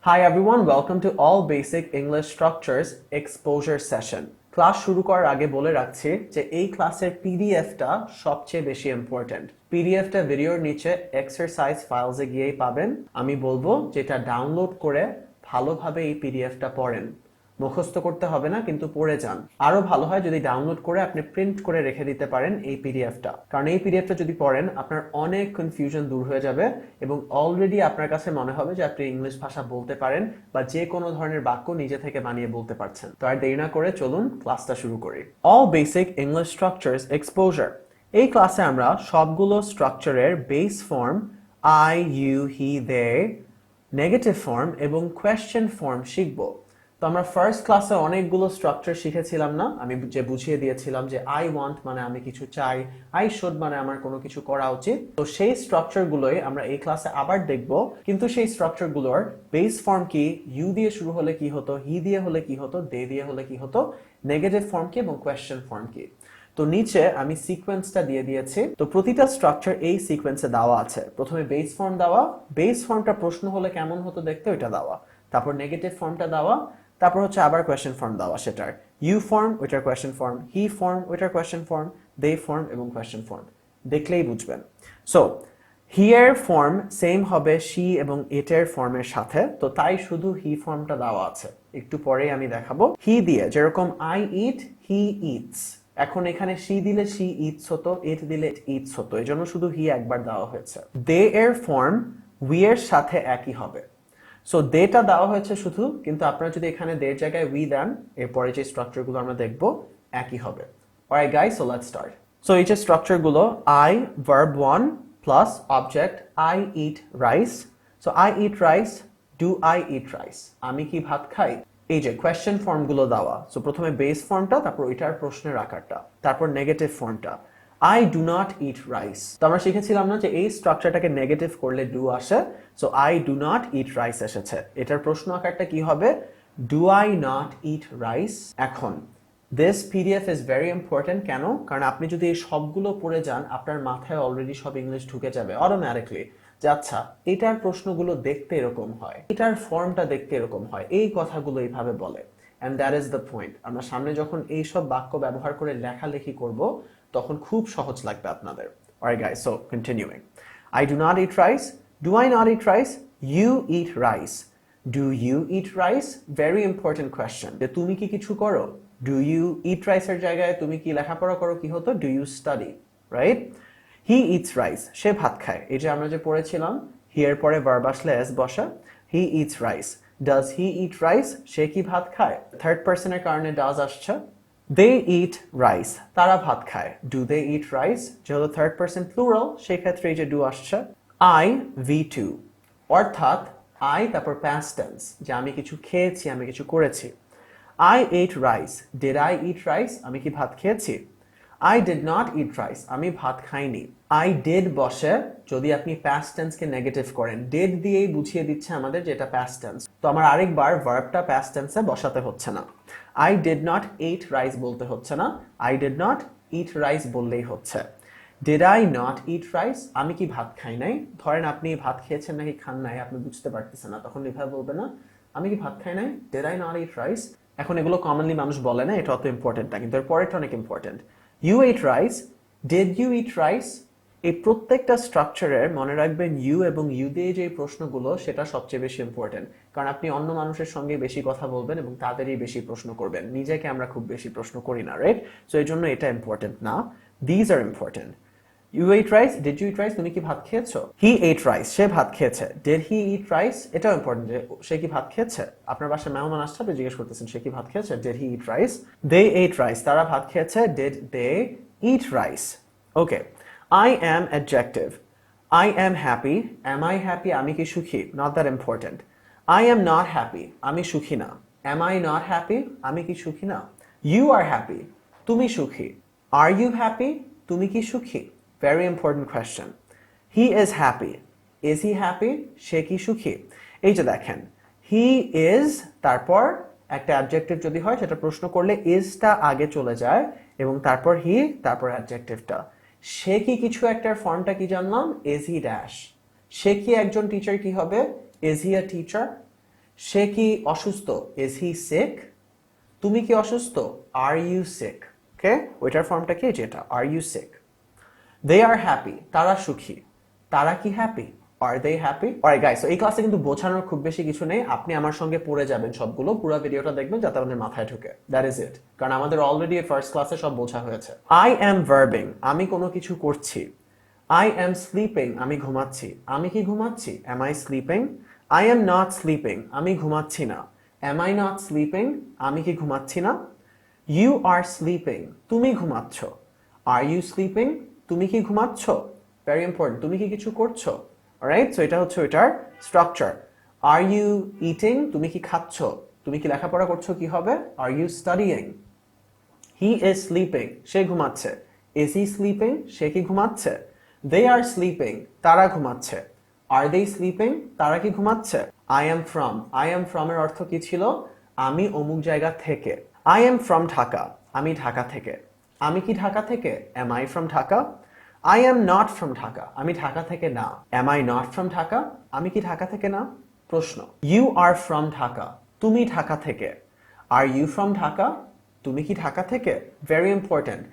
Hi everyone, welcome to All Basic English Structures Exposure Session. Class শুরু করার আগে বলে রাখছি যে এই ক্লাসের পিডিএফটা সবচেয়ে বেশি ইম্পর্টেন্ট। পিডিএফটা ভিডিওর নিচে এক্সারসাইজ ফাইলসে গিয়েই পাবেন। আমি বলবো যেটা ডাউনলোড করে ভালোভাবে এই পিডিএফটা পড়েন। মুখস্থ করতে হবে না, কিন্তু পড়ে যান। আরো ভালো হয় যদি ডাউনলোড করে আপনি প্রিন্ট করে রেখে দিতে পারেন এই পিডিএফটা, কারণ এই পিডিএফটা যদি পড়েন আপনার অনেক কনফিউশন দূর হয়ে যাবে এবং অলরেডি আপনার কাছে মনে হবে যে আপনি ইংলিশ ভাষা বলতে পারেন বা যে কোনো ধরনের বাক্য নিজে থেকে বানিয়ে বলতে পারছেন। তো আর দেরি না করে চলুন ক্লাসটা শুরু করি। All basic English structures exposure. এই ক্লাসে আমরা সবগুলো স্ট্রাকচারের base form I, you, he, they, negative form এবং কোয়েশ্চেন ফর্ম শিখব। তো আমরা ফার্স্ট ক্লাসে অনেকগুলো স্ট্রাকচার শিখেছিলাম না? আমি যে বুঝিয়ে দিয়েছিলাম যে আই ওয়ান্ট মানে আমি কিছু চাই, আই শুড মানে আমার কোনো কিছু করা উচিত। তো সেই স্ট্রাকচারগুলোই আমরা এই ক্লাসে আবার দেখব, কিন্তু সেই স্ট্রাকচারগুলোর বেস ফর্ম কি, ইউ দিয়ে শুরু হলে কি হতো, হি দিয়ে হলে কি হতো, দে দিয়ে হলে কি হতো, নেগেটিভ ফর্ম কি এবং কোয়েশ্চেন ফর্ম কি। তো নিচে আমি সিকোয়েন্সটা দিয়ে দিয়েছি। তো প্রতিটা স্ট্রাকচার এই সিকোয়েন্সে দেওয়া আছে। প্রথমে বেস ফর্ম দেওয়া, বেস ফর্মটা প্রশ্ন হলে কেমন হতো দেখতে ওইটা দেওয়া, তারপর নেগেটিভ ফর্মটা দেওয়া, তারপর হচ্ছে আবার কোয়েশ্চেন ফর্ম দেওয়া, সেটার ইউ ফর্ম ওইটার কোয়েশ্চেন ফর্ম, হি ফর্ম ওইটার কোয়েশ্চেন ফর্ম, দে ফর্ম এবং কোয়েশ্চেন ফর্ম। দেখলেই বুঝবেন। সো হিয়ার ফর্ম সেম হবে শি এবং ইটের ফর্মের সাথে, তো তাই শুধু হি ফর্মটা দেওয়া আছে। একটু পরেই আমি দেখাবো। হি দিয়ে যেরকম আই ইট, হি ইটস, এখন এখানে শি দিলে শি ইটস হতো, ইট দিলে ইটস হতো, এই জন্য শুধু হি একবার দেওয়া হয়েছে। দে এর ফর্ম উই এর সাথে একই হবে। সো দেটা দেওয়া হয়েছে শুধু, কিন্তু আপনারা যদি এখানে দের জায়গায় উই দেন, এরপরে যে স্ট্রাকচারগুলো আমরা দেখবো একই হবে। Alright guys, so let's start. So এই যে স্ট্রাকচারগুলো, I verb 1 plus object I eat rice. So I eat rice, do I eat rice, আমি কি ভাত খাই। এই যে কোয়েশ্চেন ফর্মগুলো দেওয়া। সো প্রথমে বেস ফর্মটা, তারপর ওইটার প্রশ্নের আকারটা, তারপর নেগেটিভ ফর্মটা I do not eat rice। তো আমরা শিখেছিলাম না যে এই স্ট্রাকচারটাকে নেগেটিভ করলে ডু আসে। So I do not eat rice এসেছে। এটার প্রশ্ন আকারটা কি হবে? Do I not eat rice? এখন this PDF is very important। কেন? কারণ আপনি যদি এই সবগুলো পড়ে যান, আপনার মাথায় অলরেডি সব ইংলিশ ঢুকে যাবে অটোমেটিকলি, যে আচ্ছা এটার প্রশ্নগুলো দেখতে এরকম হয়, এটার ফর্মটা দেখতে এরকম হয়, এই কথাগুলো এইভাবে বলে। And that is the point. আমরা সামনে যখন এইসব বাক্য ব্যবহার করে লেখালেখি করব, তখন খুব সহজ লাগবে আপনাদের। Alright guys, so continuing. I do not eat rice. Do I not eat rice? You eat rice. Do you eat rice? Very important question. যে তুমি কি কিছু করো? Do you eat rice এর জায়গায় তুমি কি লেখাপড়া করো কি হতো? Do you study? Right? He eats rice. সে ভাত খায়। এই যে আমরা যে পড়েছিলাম, হি এর পরে ভার্ব আসলে এস বসা। He eats rice. Does he eat rice? সে কি ভাত খায়? থার্ড পারসনের কারণে does আসছে। They eat rice. তারা ভাত খায়। Do they eat rice? যেহেতু থার্ড পারসন প্লুরাল, সেই ক্ষেত্রে এই যে ডু আসছে। I V2, অর্থাৎ I তারপর past tense, যে আমি কিছু খেয়েছি, আমি কিছু করেছি। I ate rice. Did I eat rice? আমি কি ভাত খেয়েছি? I did not eat rice. আমি ভাত খাইনি। I did বসে যদি আপনি past tense কে নেগেটিভ করেন। did দিয়েই বুঝিয়ে দিচ্ছে আমাদের যে এটা past tense। তো আমার আরেকবার ভার্বটা past tense এ বসাতে হচ্ছে না। I did not eat rice বলতে হচ্ছে না, I did not eat rice বললেই হচ্ছে। Did I not eat rice? আমি কি ভাত খাই নাই? ধরেন আপনি ভাত খেয়েছেন নাকি খান নাই আপনি বুঝতে পারতেছেন না, তখন এভাবে বলবেন না, আমি কি ভাত খাই নাই? Did I not eat rice? এখন এগুলো কমনলি মানুষ বলে না, এটা অত ইম্পর্টেন্ট না, কিন্তু এর পরেরটা অনেক important. You ate rice. Did you eat rice? এই প্রত্যেকটা স্ট্রাকচারের মনে রাখবেন ইউ এবং ইউ দিয়ে যে প্রশ্নগুলো, সেটা সবচেয়ে বেশি ইম্পর্টেন্ট। কারণ আপনি অন্য মানুষের সঙ্গে বেশি কথা বলবেন এবং তাদেরই বেশি প্রশ্ন করবেন, নিজেকে আমরা খুব বেশি প্রশ্ন করি না, রাইট? সো এই জন্য এটা ইম্পর্টেন্ট না, these are important. You ate rice? Did you eat rice? তুমি কি ভাত খেয়েছো? He ate rice. সে ভাত খেয়েছে। Did he eat rice? এটাও ইম্পর্টেন্ট যে সে কি ভাত খেয়েছে। আপনার বাসায় মেহমান আসছে, আপনি জিজ্ঞেস করতেছেন সে কি ভাত খেয়েছে? Did he eat rice? They ate rice. তারা ভাত খেয়েছে। Did they eat rice? Okay. I am adjective. I am happy. Am I happy? আমি কি সুখী? Not that important. I am not happy. আমি সুখী না। Am I not happy? আমি কি সুখী না? You are happy. তুমি সুখী। Are you happy? তুমি কি সুখী? Very important question. He is happy. Is he happy? সে কি সুখী? এই যে দেখেন, he is তারপর একটা অ্যাডজেক্টিভ যদি হয় সেটা প্রশ্ন করলে ইজটা আগে চলে যায় এবং তারপর হি, তারপর অ্যাডজেক্টিভটা। সে কি কিছু একটার ফর্মটা কি জানলাম? Is he dash? সে কি একজন টিচার কি হবে? Is he a teacher? সে কি অসুস্থ? Is he sick? তুমি কি অসুস্থ? আর ইউ সিক? ওকে, ওইটার ফর্মটা কি? যেটা are you sick. They are happy, তারা সুখী। তারা কি happy? Are they happy? Alright guys, so এই ক্লাসে কিন্তু বোঝানোর খুব বেশি কিছু নেই, আপনি আমার সঙ্গে পড়ে যাবেন সবগুলো, পুরো ভিডিওটা দেখবেন যাতে আপনাদের মাথায় ঢোকে। দ্যাট ইজ ইট, কারণ আমাদের অলরেডি ফার্স্ট ক্লাসে সব বোঝা হয়েছে। আই এম ভার্বিং, আমি কোনো কিছু করছি। আই এম স্লিপিং, আমি ঘুমাচ্ছি। আমি কি ঘুমাচ্ছি? Am I sleeping? I am not sleeping, আমি ঘুমাচ্ছি না। Am I not sleeping? আমি কি ঘুমাচ্ছি না? ইউ আর স্লিপিং, তুমি ঘুমাচ্ছ। Are you sleeping? তুমি কি ঘুমাচ্ছ? ভেরি ইম্পর্টেন্ট, তুমি কি কিছু করছো? অলরাইট, সো এটা হচ্ছে ওইটার স্ট্রাকচার। Are you eating? তুমি কি খাচ্ছ? তুমি কি লেখাপড়া করছো? কি হবে? Are you studying? He is sleeping, সে ঘুমাচ্ছে। Is he sleeping? সে কি ঘুমাচ্ছে? দে আর স্লিপিং, তারা ঘুমাচ্ছে। আর দে স্লিপিং? তারা কি ঘুমাচ্ছে? I am from, I am from এর অর্থ কি ছিল? আমি অমুক জায়গা থেকে। আই এম ফ্রম ঢাকা, আমি ঢাকা থেকে। আমি কি ঢাকা থেকে? Am I from Dhaka? I am not from Dhaka, আমি ঢাকা থেকে না। Am I not from Dhaka? আমি কি ঢাকা থেকে না? প্রশ্ন। ইউ আর ফ্রম ঢাকা, তুমি ঢাকা থেকে। Are you from Dhaka? তুমি কি ঢাকা থেকে? Very important.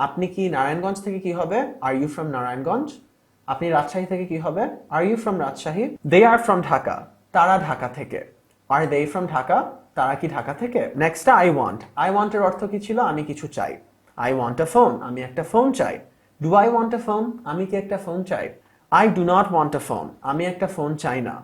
আপনি কি নারায়ণগঞ্জ থেকে? কি হবে? Are you from Narayanganj? আপনি রাজশাহী থেকে? কি হবে? Are you from Rajshahi? They are from Dhaka, তারা ঢাকা থেকে। Are they from Dhaka? তারা কি ঢাকা থেকে? Next, I want. I want এর অর্থ কি ছিল? আমি কিছু চাই। আই ওয়ান্ট আ ফোন, আমি একটা ফোন চাই। Do I want a phone? আমি কি একটা ফোন চাই? I do not want a phone, আমি একটা ফোন চাই না।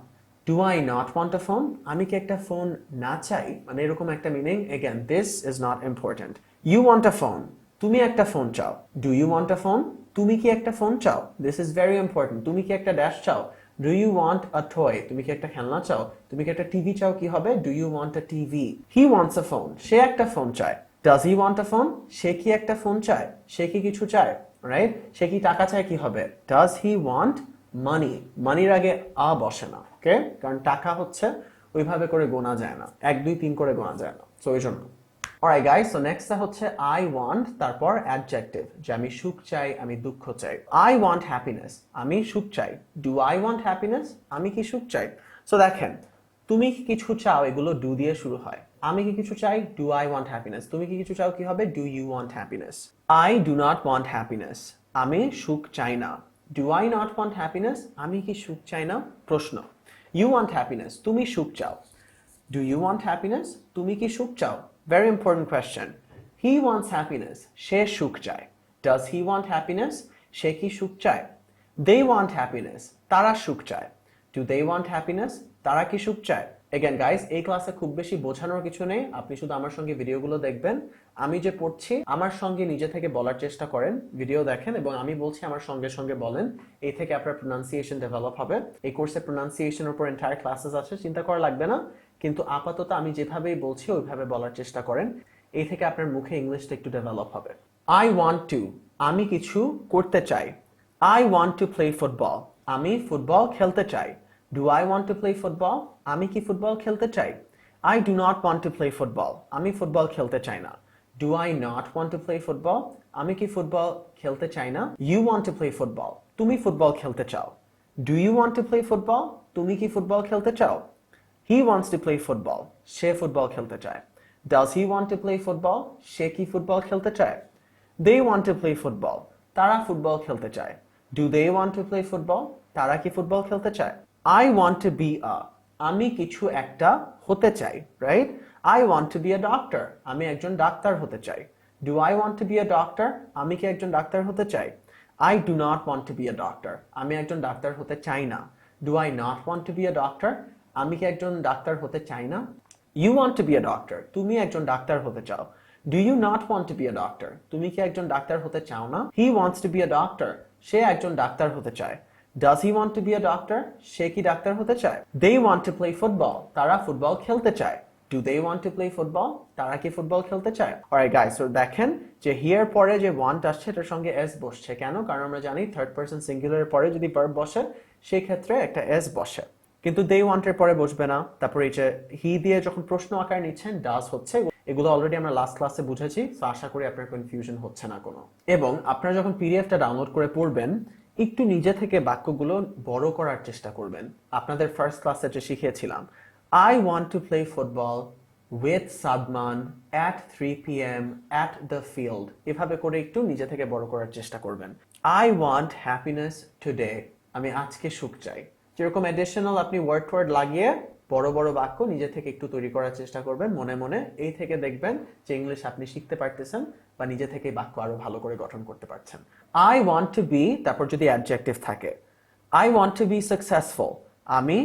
Do I not want a phone? আমি কি একটা ফোন না চাই? মানে এরকম একটা meaning. Again, this is not important. You want a phone, তুমি একটা ফোন চাও। Do you want a phone? তুমি কি একটা ফোন চাও? This is very important. তুমি কি একটা ড্যাশ চাও? Do you want a toy? তুমি কি একটা খেলনা চাও? তুমি কি একটা টিভি চাও? কি হবে? Do you want a TV? He wants a phone, সে একটা ফোন চায়। Does he want a phone? সে কি একটা ফোন চায়? সে কি কিছু চায়? রাইট, সে কি টাকা চায়? কি হবে? ডাজ হি ওয়ান্ট মানি? মানির আগে আ বসে না, ওকে, কারণ টাকা হচ্ছে ওইভাবে করে গোনা যায় না, 1 2 3 করে গোনা যায় না, সো এই জন্য। অলরাইট গাইস, সো নেক্সটটা হচ্ছে আই ওয়ান্ট, তারপর অ্যাডজেক্টিভ, যে আমি সুখ চাই, আমি দুঃখ চাই। আই ওয়ান্ট হ্যাপিনেস, আমি সুখ চাই। Do I want happiness? আমি কি সুখ চাই? সো দেখেন, তুমি কি কিছু চাও, এগুলো ডু দিয়ে শুরু হয়। আমি কি কিছু চাই? Do I want happiness. তুমি কি কিছু চাও? কি হবে? Do you want happiness. I do not want happiness, আমি সুখ চাই না। Do I not want happiness? আমি কি সুখ চাই না? প্রশ্ন। ইউ ওয়ান্ট হ্যাপিনেস, তুমি সুখ চাও। Do you want happiness? তুমি কি সুখ চাও? Very important question. He wants happiness, সে সুখ চায়। Does he want happiness? সে কি সুখ চায়? দে ওয়ান্ট হ্যাপিনেস, তারা সুখ চায়। Do they want happiness? তারা কি সুখ চায়? এগেন গাইস, এই ক্লাসে খুব বেশি বোঝানোর কিছু নেই, আপনি শুধু আমার সঙ্গে ভিডিওগুলো দেখবেন। আমি যে পড়ছি আমার সঙ্গে নিজে থেকে বলার চেষ্টা করেন, ভিডিও দেখেন এবং আমি বলছি আমার সঙ্গে সঙ্গে বলেন। এই থেকে আপনার প্রোনাউন্সিয়েশন ডেভেলপ হবে। এই কোর্সে প্রোনাউন্সিয়েশনের উপর এন্টায়ার ক্লাসেস আছে, চিন্তা করা লাগবে না। কিন্তু আপাতত আমি যেভাবেই বলছি ওইভাবে বলার চেষ্টা করেন, এই থেকে আপনার মুখে ইংলিশটা একটু ডেভেলপ হবে। আই ওয়ান্ট টু, আমি কিছু করতে চাই। I want to play football, আমি ফুটবল খেলতে চাই। Do I want to play football? আমি কি ফুটবল খেলতে চাই? I do not want to play football, আমি ফুটবল খেলতে চাই না। Do I not want to play football? আমি কি ফুটবল খেলতে চাই না? You want to play football, তুমি ফুটবল খেলতে চাও। Do you want to play football? তুমি কি ফুটবল খেলতে চাও? হি ওয়ান্টস টু প্লে ফুটবল, সে ফুটবল খেলতে চায়। Does he want to play football? সে কি ফুটবল খেলতে চায়? They want to play football, তারা ফুটবল খেলতে চায়। Do they want to play football? তারা কি ফুটবল খেলতে চায়? I want to be a, আমি কিছু একটা হতে চাই, right? I want to be a doctor, আমি একজন ডাক্তার হতে চাই। Do I want to be a doctor? আমি কি একজন ডাক্তার হতে চাই? I do not want to be a doctor, আমি একজন ডাক্তার হতে চাই না। Do I not want to be a doctor? আমি কি একজন ডাক্তার হতে চাই না? You want to be a doctor, তুমি একজন ডাক্তার হতে চাও। Do you not want to be a doctor? তুমি কি একজন ডাক্তার হতে চাও না? He wants to be a doctor, সে একজন ডাক্তার হতে চায়। Does he want to be a doctor? সে কি ডাক্তার হতে চায়? They want to play football, তারা ফুটবল খেলতে চায়। Do they want to play football? তারা কি ফুটবল খেলতে চায়? অলরাইট গাইস, সো দেখেন যে হিয়ার পরে যে ওয়ান্ট আসছে এটার সঙ্গে এস বসছে কেন? কারণ আমরা জানি থার্ড পারসন সিঙ্গুলারের পরে যদি ভার্ব বসে সেই ক্ষেত্রে একটা এস বসে, কিন্তু দে ওয়ান্টের পরে বসবে না। তারপরে এই যে হি দিয়ে যখন প্রশ্ন আকার নিচ্ছেন ডাজ হচ্ছে, এগুলো অলরেডি আমরা লাস্ট ক্লাসে বুঝেছি, তো আশা করি আপনার কনফিউশন হচ্ছে না কোনো। এবং আপনারা যখন পিডিএফটা ডাউনলোড করে পড়বেন একটু নিজে থেকে বাক্যগুলো বড় করার চেষ্টা করবেন। আপনাদের ফার্স্ট ক্লাসে যে শিখিয়েছিলাম I want to play football with Sadman at 3 p.m. at the field. এভাবে করে একটু নিজে থেকে বড় করার চেষ্টা করবেন। I want happiness today. আমি আজকে সুখ চাই। যেরকম অ্যাডিশনাল আপনি ওয়ার্ড লাগিয়ে বড় বড় বাক্য নিজে থেকে একটু তৈরি করার চেষ্টা করবেন মনে মনে। এই থেকে দেখবেন যে ইংলিশ আপনি শিখতে পারতেছেন বা নিজে থেকে বাক্য আরো ভালো করে গঠন করতে পারছেন। I want to be, তারপর যদি অ্যাডজেক্টিভ থাকে, I want to be successful. আমি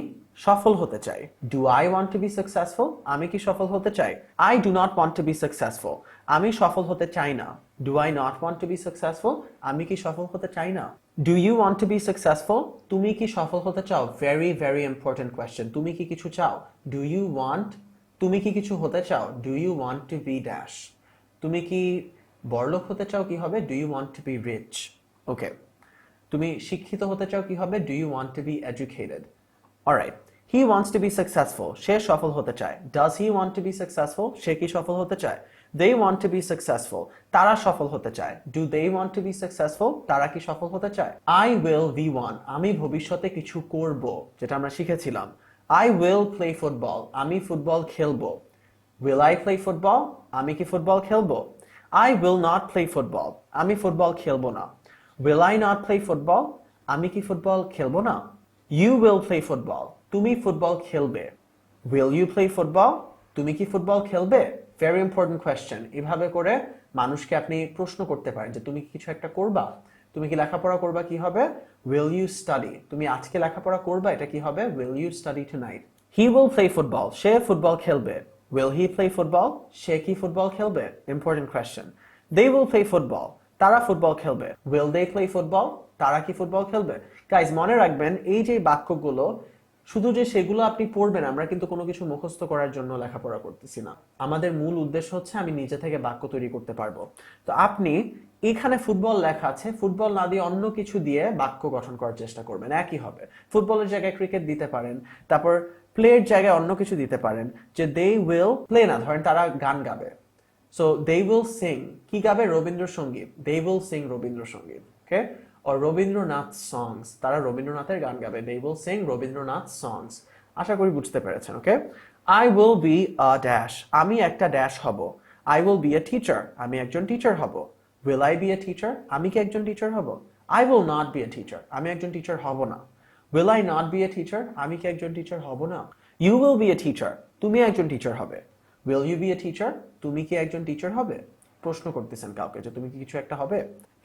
সফল হতে চাই। Do I want to be successful? আমি কি সফল হতে চাই? I do not want to be successful. আমি সফল হতে চাই না। Do I not want to be successful? আমি কি সফল হতে চাই না। Do you want to be successful? তুমি কি সফল হতে চাও? Very very important question. তুমি কি কিছু চাও? Do you want? তুমি কি কিছু হতে চাও? Do you want to be dash? তুমি কি বড়লোক হতে চাও? কি হবে? Do you want to be rich? Okay. তুমি শিক্ষিত হতে চাও? কি হবে? Do you want to be educated? Alright. He wants to be successful. সে সফল হতে চায়। Does he want to be successful? সে কি সফল হতে চায়? They want to be successful. তারা সফল হতে চায়। Do they want to be successful? তারা কি সফল হতে চায়? I will be one. আমি ভবিষ্যতে কিছু করব, যেটা আমরা শিখেছিলাম। I will play football. আমি ফুটবল খেলবো। Will I play football? আমি কি ফুটবল খেলবো? I will not play football. আমি ফুটবল খেলবো না। Will I not play football? আমি কি ফুটবল খেলবো না? You will play football. তুমি ফুটবল খেলবে। Will you play football? তুমি কি ফুটবল খেলবে? Very important question. এভাবে করে মানুষকে আপনি প্রশ্ন করতে পারেন যে তুমি কি কিছু একটা করবা? তুমি কি লেখাপড়া করবা? কি হবে? Will you study? তুমি আজকে লেখাপড়া করবা? এটা কি হবে? Will you study tonight? He will play football. Say football খেলবে। Will he play football? সে কি ফুটবল খেলবে? Important question. They will play football. তারা ফুটবল খেলবে। Will they play football? তারা কি ফুটবল খেলবে? গাইজ মনে রাখবেন এই যে বাক্যগুলো শুধু যে সেগুলো আপনি পড়বেন, আমরা কিন্তু কোনো কিছু মুখস্থ করার জন্য লেখাপড়া করতেছি না। আমাদের মূল উদ্দেশ্য হচ্ছে আমি নিজে থেকে বাক্য তৈরি করতে পারবো। তো আপনি এখানে ফুটবল লেখা আছে, ফুটবল না দিয়ে অন্য কিছু দিয়ে বাক্য গঠন করার চেষ্টা করবেন, একই হবে। ফুটবলের জায়গায় ক্রিকেট দিতে পারেন, তারপর প্লের জায়গায় অন্য কিছু দিতে পারেন, যে দে উইল প্লে না, ধরেন তারা গান গাবে। সো দে উইল সিং, কি গাবে? Rabindrasangeet. They will sing Rabindrasangeet. Okay? or Rabindranath songs, তারা রবীন্দ্রনাথের গান গাবে। They will sing Rabindranath songs. আশা করি বুঝতে পেরেছেন। ওকে? I will be a dash. আমি একটা ড্যাশ হব। I will be a teacher. আমি একজন টিচার হব। Will I be a teacher? আমি কি একজন টিচার হব? I will not be a teacher. আমি একজন টিচার হব না। Will I not be a teacher? আমি কি একজন টিচার হব না। You will be a teacher. তুমি একজন টিচার হবে। Will you be a teacher? তুমি কি একজন টিচার হবে? প্রশ্ন করতেছেন কাউকে যে তুমি কি কিছু একটা হবে।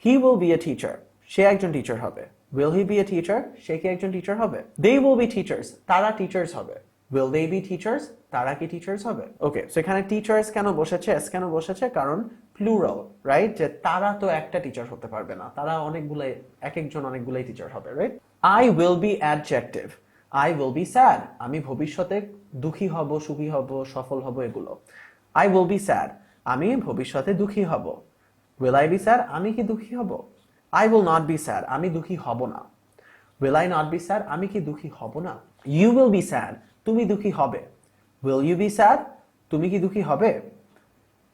He will be a teacher. সে একজন টিচার হবে। Will he be a teacher? সে কি একজন টিচার হবে। They will be teachers. তারা টিচার্স হবে। Will they be teachers? তারা কি টিচার্স হবে। ওকে, সো এখানে টিচার্স কেন বসেছে, এস কেন বসেছে? কারণ প্লুরাল, রাইট? যে তারা তো একটা টিচার হতে পারবে না, তারা অনেকগুলাই, এক একজন অনেকগুলাই টিচার হবে, right? I will be adjective. I will be sad. আমি ভবিষ্যতে দুঃখী হব, সুখী হব, সফল হব, এগুলো। I will be sad. আমি ভবিষ্যতে দুঃখী হব। Will I be sad? আমি কি দুঃখী হব? I will not be sad. আমি দুঃখী হব না। Will I not be sad? আমি কি দুঃখী হব না। You will be sad. তুমি দুঃখী হবে। Will you be sad? তুমি কি দুঃখী হবে।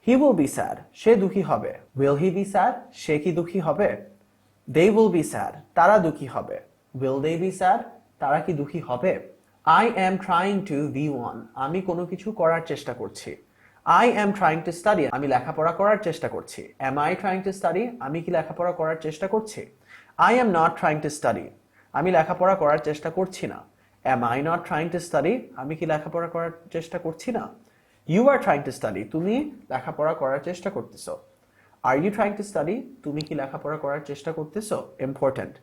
He will be sad. সে দুঃখী হবে। Will he be sad? সে কি দুঃখী হবে। They will be sad. তারা দুঃখী হবে। Will they be sad? তারা কি দুঃখী হবে। I am trying to be one. আমি কোনো কিছু করার চেষ্টা করছি। I am trying to study. আমি লেখাপড়া করার চেষ্টা করছি। Am I trying to study? আমি কি লেখাপড়া করার চেষ্টা করছি। I am not trying to study. আমি লেখাপড়া করার চেষ্টা করছি না। Am I not trying to study? আমি কি লেখাপড়া করার চেষ্টা করছি না। You are trying to study. তুমি লেখাপড়া করার চেষ্টা করতেছো। Are you trying to study? তুমি কি লেখাপড়া করার চেষ্টা করতেছো? Important.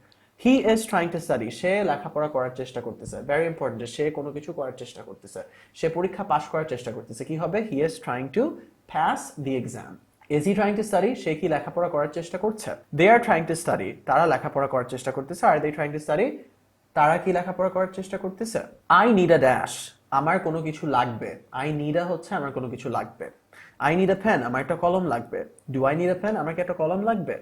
He is trying to study. সে লেখাপড়া করার চেষ্টা করতেছে। Very important. সে কোনো কিছু করার চেষ্টা করতেছে। সে পরীক্ষা পাশ করার চেষ্টা করতেছে। কি হবে? He is trying to pass the exam. Is he trying to study? সে কি লেখাপড়া করার চেষ্টা করছে? They are trying to study. তারা লেখাপড়া করার চেষ্টা করতেছে। Are they trying to study? তারা কি লেখাপড়া করার চেষ্টা করতেছে? I need a dash. আমার কোনো কিছু লাগবে। I need a হচ্ছে আমার কোনো কিছু লাগবে। I need a pen. আমার একটা কলম লাগবে। Do I need a pen? আমার কি একটা কলম লাগবে?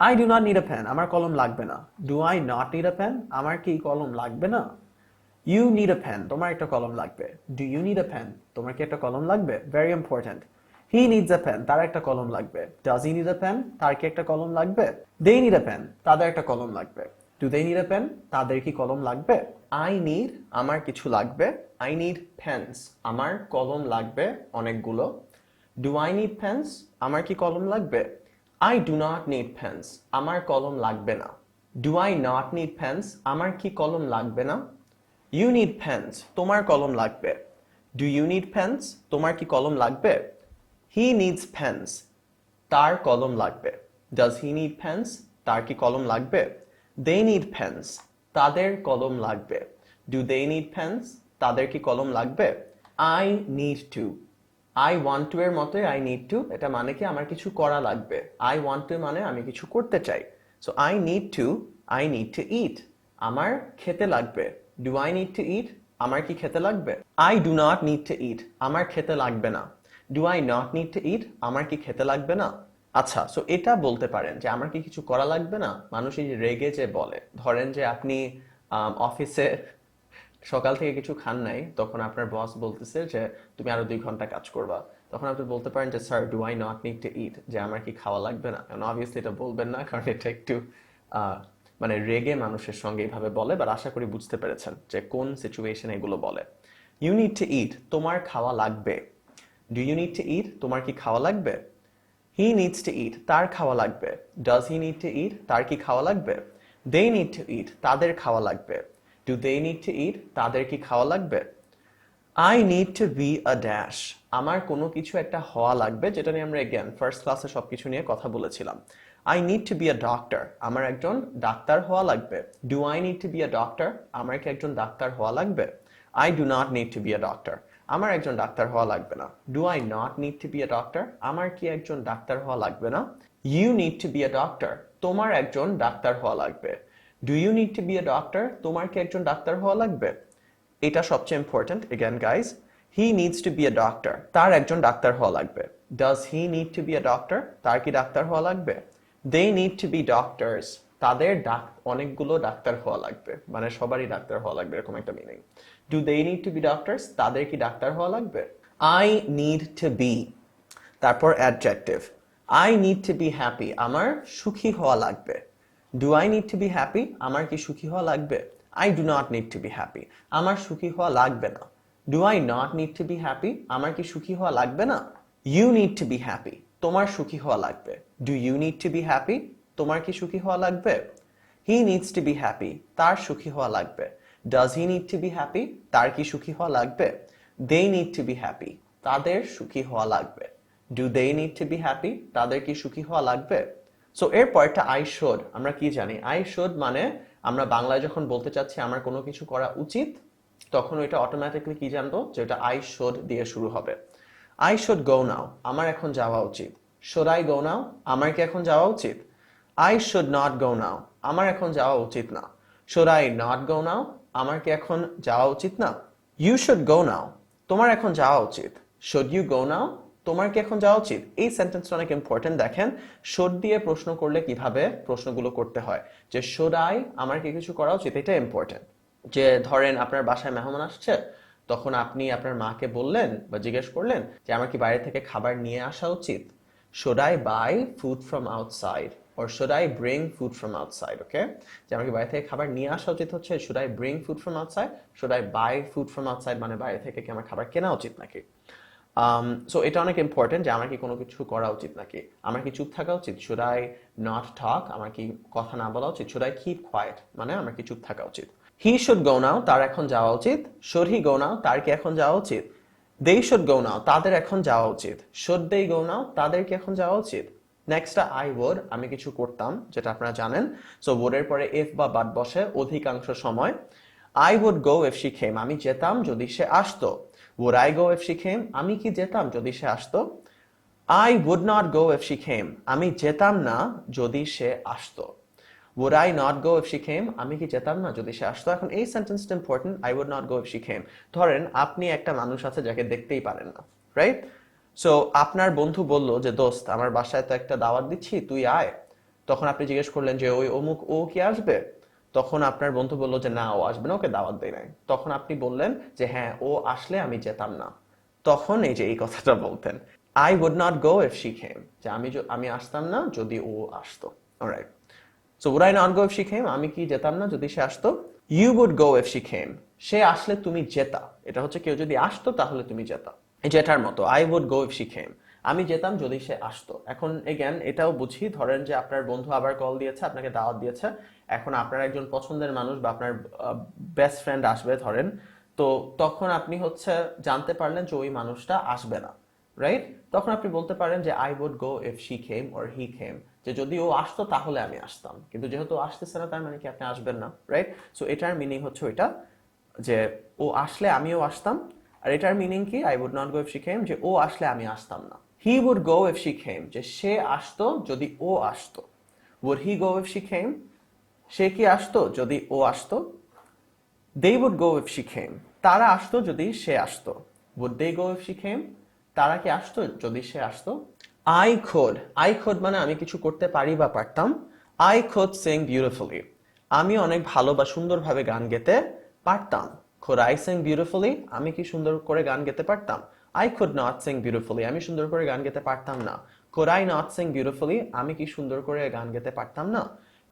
I do not need a pen. আমার কলম লাগবে না। Do I not need a pen? আমার কি কলম লাগবে না? You need a pen. তোমার একটা কলম লাগবে। Do you need a pen? তোমার কি একটা কলম লাগবে? Very important. He needs a pen. তার একটা কলম লাগবে। Does he need a pen? তার কি একটা কলম লাগবে? They need a pen. তাদের একটা কলম লাগবে। Do they need a pen? তাদের কি কলম লাগবে? আই নিড আমার কিছু লাগবে, আই নিড পেন্স আমার কলম লাগবে অনেকগুলো। ডু আই নিড পেন্স আমার কি কলম লাগবে? I do not need pens আমার কলম লাগবে না। Do I not need pens আমার কি কলম লাগবে না? ইউ নিড পেন্স তোমার কলম লাগবে। ডু ইউ নিড পেন্স তোমার কি কলম লাগবে? হি নিডস পেন্স তার কলম লাগবে। ডাজ হি নিড পেন্স তার কি কলম লাগবে? দে নিড পেন্স তাদের কলম লাগবে। ডু দে নিড পেন্স তাদের কি কলম লাগবে? I need two I want two এর মতোই আই নিড টু এটা মানে কি আমার কিছু করা লাগবে। আই ওয়ান্ট টু মানে আমি কিছু করতে চাই। So I need to eat আমার খেতে লাগবে। Do I need to eat আমার কি খেতে লাগবে? I do not need to eat আমার খেতে লাগবে না। Do I not need to eat আমার কি খেতে লাগবে না? আচ্ছা, সো এটা বলতে পারেন যে আমার কি কিছু করা লাগবে না। মানুষ এই যে রেগে যে বলে, ধরেন যে আপনি অফিসে সকাল থেকে কিছু খান নাই, তখন আপনার বস বলতেছে যে তুমি আরো 2 ঘন্টা কাজ করবা। তখন আপনি বলতে পারেন যে sir do I not need to eat যে আমার কি খাওয়া লাগবে না। কারণ অবভিয়াসলি এটা বলবেন না, কারণ এটা একটু মানে রেগে মানুষের সঙ্গে এইভাবে বলে। বাট আশা করি বুঝতে পেরেছেন যে কোন সিচুয়েশনে এগুলো বলে। ইউ নিড টু ইট তোমার খাওয়া লাগবে। ডু ইউ নিড টু ইট তোমার কি খাওয়া লাগবে? হি নিডস টু ইট তার খাওয়া লাগবে। ডাজ হি নিড টু ইট তার কি খাওয়া লাগবে? দে নিড টু ইট তাদের খাওয়া লাগবে। ডু দে নিড টু ইট তাদের কি খাওয়া লাগবে? I need to be a dash আমার কোনো কিছু একটা হওয়া লাগবে, যেটা নিয়ে আমরা এগেন ফার্স্ট ক্লাসে সবকিছু নিয়ে কথা বলেছিলাম। I need to be a doctor আমার একজন ডাক্তার হওয়া লাগবে। Do I need to be a doctor আমার কি একজন ডাক্তার হওয়া লাগবে? I do not need to be a doctor আমার একজন ডাক্তার হওয়া লাগবে না। Do I not need to be a doctor আমার কি একজন ডাক্তার হওয়া লাগবে না? You need to be a doctor তোমার একজন ডাক্তার হওয়া লাগবে। Do you need to be a doctor তোমার কি একজন ডাক্তার হওয়া লাগবে? এটা সবচেয়ে important again guys. He needs to be a doctor তার একজন ডাক্তার হওয়া লাগবে। Does he need to be a doctor তার কি ডাক্তার হওয়া লাগবে? They need to be doctors তাদের অনেকগুলো ডাক্তার হওয়া লাগবে, মানে সবারই ডাক্তার হওয়া লাগবে এরকম একটা meaning. Do they need to be doctors তাদের কি ডাক্তার হওয়া লাগবে? আই নিড টু বি তারপর adjective. I need to be happy আমার সুখী হওয়া লাগবে। Do I need to be happy আমার কি সুখী হওয়া লাগবে? I do not need to be happy আমার সুখী হওয়া লাগবে না। Do I not need to be happy আমার কি সুখী হওয়া লাগবে না? You need to be happy তোমার সুখী হওয়া লাগবে। Do you need to be happy তোমার কি সুখী হওয়া লাগবে? He needs to be happy তার সুখী হওয়া লাগবে। Does he need to be happy তার কি সুখী হওয়া লাগবে? They need to be happy তাদের সুখী হওয়া লাগবে। Do they need to be happy তাদের কি সুখী হওয়া লাগবে? সো এর পরেরটা আই শুড আমরা কি জানি? আই শুড মানে আমরা বাংলায় যখন বলতে চাচ্ছি আমার কোনো কিছু করা উচিত, তখন ওইটা অটোমেটিকলি কি জানবো যে এটা আই শুড দিয়ে শুরু হবে। আই শুড গো নাও আমার এখন যাওয়া উচিত। শুড আই গো নাও আমার কি এখন যাওয়া উচিত? আই শুড নট গো নাও আমার এখন যাওয়া উচিত না। শুড আই নট গো নাও আমার কি এখন যাওয়া উচিত না? ইউ শুড গো নাও তোমার এখন যাওয়া উচিত। শুড ইউ গো নাও তোমার কি এখন যাওয়া উচিত? এই সেন্টেন্সটা অনেক ইম্পর্টেন্ট। দেখেন শুড দিয়ে প্রশ্ন করলে কিভাবে প্রশ্নগুলো করতে হয়, যে শুড আই আমার কি কিছু করা উচিত, এটা ইম্পর্টেন্ট। যে ধরেন আপনার বাসায় মেহমান আসছে, তখন আপনি আপনার মাকে বললেন বা জিজ্ঞেস করলেন যে আমার কি বাইরে থেকে খাবার নিয়ে আসা উচিত? Should I buy food from outside or should I bring food from outside? Okay, যে আমার কি বাইরে থেকে খাবার নিয়ে আসা উচিত হচ্ছে should I bring food from outside, should I buy food from outside মানে বাইরে থেকে কি আমার খাবার কেনা উচিত নাকি। সো এটা অনেক ইম্পর্টেন্ট যে আমার কি কোনো কিছু করা উচিত নাকি। আমার কি চুপ থাকা উচিত? should I not talk আমার কি কথা না বলা উচিত? should I keep quiet মানে আমার কি চুপ থাকা উচিত। he should go now তার এখন যাওয়া উচিত। should he go now তার কি এখন যাওয়া উচিত। they should go now তাদের এখন যাওয়া উচিত। should they go now তাদের কি এখন যাওয়া উচিত। নেক্সটটা আই would আমি কিছু করতাম, যেটা আপনারা জানেন। সো would এর পরে if বা but বসে অধিকাংশ সময়। I would go if she came আমি যেতাম যদি সে আসতো। would I go if she came আমি কি যেতাম যদি সে আসতো। I would not go if she came আমি যেতাম না যদি সে আসতো। would I not go if she came আমি কি যেতাম না যদি সে আসতো। এখন এই সেন্টেন্সটা important, I would not go if she came। ধরেন আপনি একটা মানুষ আছে যাকে দেখতেই পারেন না, রাইট? সো আপনার বন্ধু বলল যে দোস্ত আমার বাসায় তো একটা দাওয়াত দিচ্ছি তুই আয়। তখন আপনি জিজ্ঞেস করলেন যে ওই অমুক ও কি আসবে? তখন আপনার বন্ধু বলল যে না ও আসবে না, ওকে দাওয়াত দেয় নাই। তখন আপনি বললেন যে হ্যাঁ ও আসলে আমি যেতাম না। তখন এই যে এই কথাটা বলতেন I would not go if she came যে আমি আসতাম না যদি ও আসতো। Alright, so would I not go if she came আমি কি যেতাম না যদি সে আসতো। You would go if she came, সে আসলে তুমি যেতা। এটা হচ্ছে কেউ যদি আসতো তাহলে তুমি যেতা, যেটার মতো I would go if she came, আমি যেতাম যদি সে আসতো। এখন এগেন এটাও বুঝি, ধরেন যে আপনার বন্ধু আবার কল দিয়েছে, আপনাকে দাওয়াত দিয়েছে, এখন আপনার একজন পছন্দের মানুষ বা আপনার বেস্ট ফ্রেন্ড আসবে ধরেন, তো তখন আপনি হচ্ছে জানতে পারলেন যে ওই মানুষটা আসবে না, রাইট? তখন আপনি বলতে পারেন যে I would go if she came or he came, যে যদি ও আসতো তাহলে আমি আসতাম, কিন্তু যেহেতু আসতেছে না তার মানে কি আপনি আসবেন না, রাইট? সো এটার মিনিং হচ্ছে ওইটা যে ও আসলে আমিও আসতাম। আর এটার মিনিং কি, I would not go if she came, যে ও আসলে আমি আসতাম না। He would go if she came, যে সে আসতো যদি ও আসতো। Would he go if she came, সে কি আসতো যদি ও আসতো। They would go if she came, তারা আসতো যদি সে আসতো। Would they go if she came, তারা কি আসতো যদি সে আসতো। আই খুড মানে আমি কিছু করতে পারি বা পারতাম। আই খুড সিং বিউটিফুলি, আমি অনেক ভালো বা সুন্দরভাবে গান গেতে পারতাম। খুড আই সিং বিউটিফুলি, আমি কি সুন্দর করে গান গেতে পারতাম। I could not sing beautifully, আমি সুন্দর করে গান গেতে পারতাম না। Could I not Singh beautifully, আমি কি সুন্দর করে গান গেতে পারতাম না।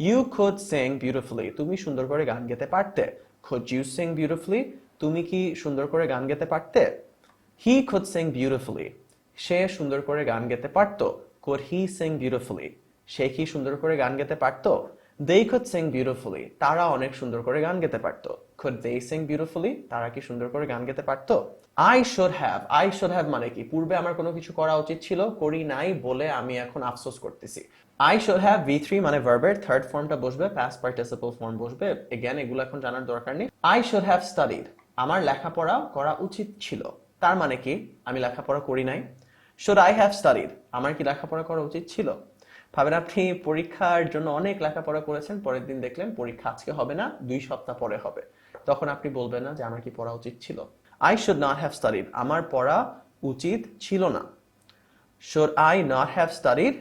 ইউ খুড সিং বিউটিফুলি, তুমি সুন্দর করে গান গেতে পারতে। খুড ইউ সিং বিউটিফুলি, তুমি কি সুন্দর করে গান গেতে পারতে। হি খুড সিং বিউটিফুলি, সে সুন্দর করে গান গেতে পারতো। কুড হি সিং বিউটিফুলি, সে কি সুন্দর করে গান গেতে পারতো। দে কুড সিং বিউটিফুলি, তারা অনেক সুন্দর করে গান গেতে পারতো। কুড দে সিং বিউটিফুলি, তারা কি সুন্দর করে গান গেতে পারতো। আই শুড হ্যাভ মানে কি, পূর্বে আমার কোনো কিছু করা উচিত ছিল, করি নাই বলে আমি এখন আফসোস করতেছি। আই শুড হ্যাভ V3 মানে ভার্বের থার্ড ফর্মটা বসবে, পাস্ট পার্টিসিপল ফর্ম বসবে। এগেন এগুলো এখন জানার দরকার নেই। আই শুড হ্যাভ স্টাডিড, আমার লেখাপড়া করা উচিত ছিল। তার মানে কি, আমি লেখাপড়া করি নাই। শুড আই হ্যাভ স্টাডিড, আমার কি লেখাপড়া করা উচিত ছিল। ভাবেন আপনি পরীক্ষার জন্য অনেক লেখাপড়া করেছেন, পরের দিন দেখলেন পরীক্ষা আজকে হবে না, 2 সপ্তাহ পরে হবে। তখন আপনি বলবেন না যে আমার কি পড়া উচিত ছিল। I should not have studied, আমার পড়া উচিত ছিল না। Should I not have studied,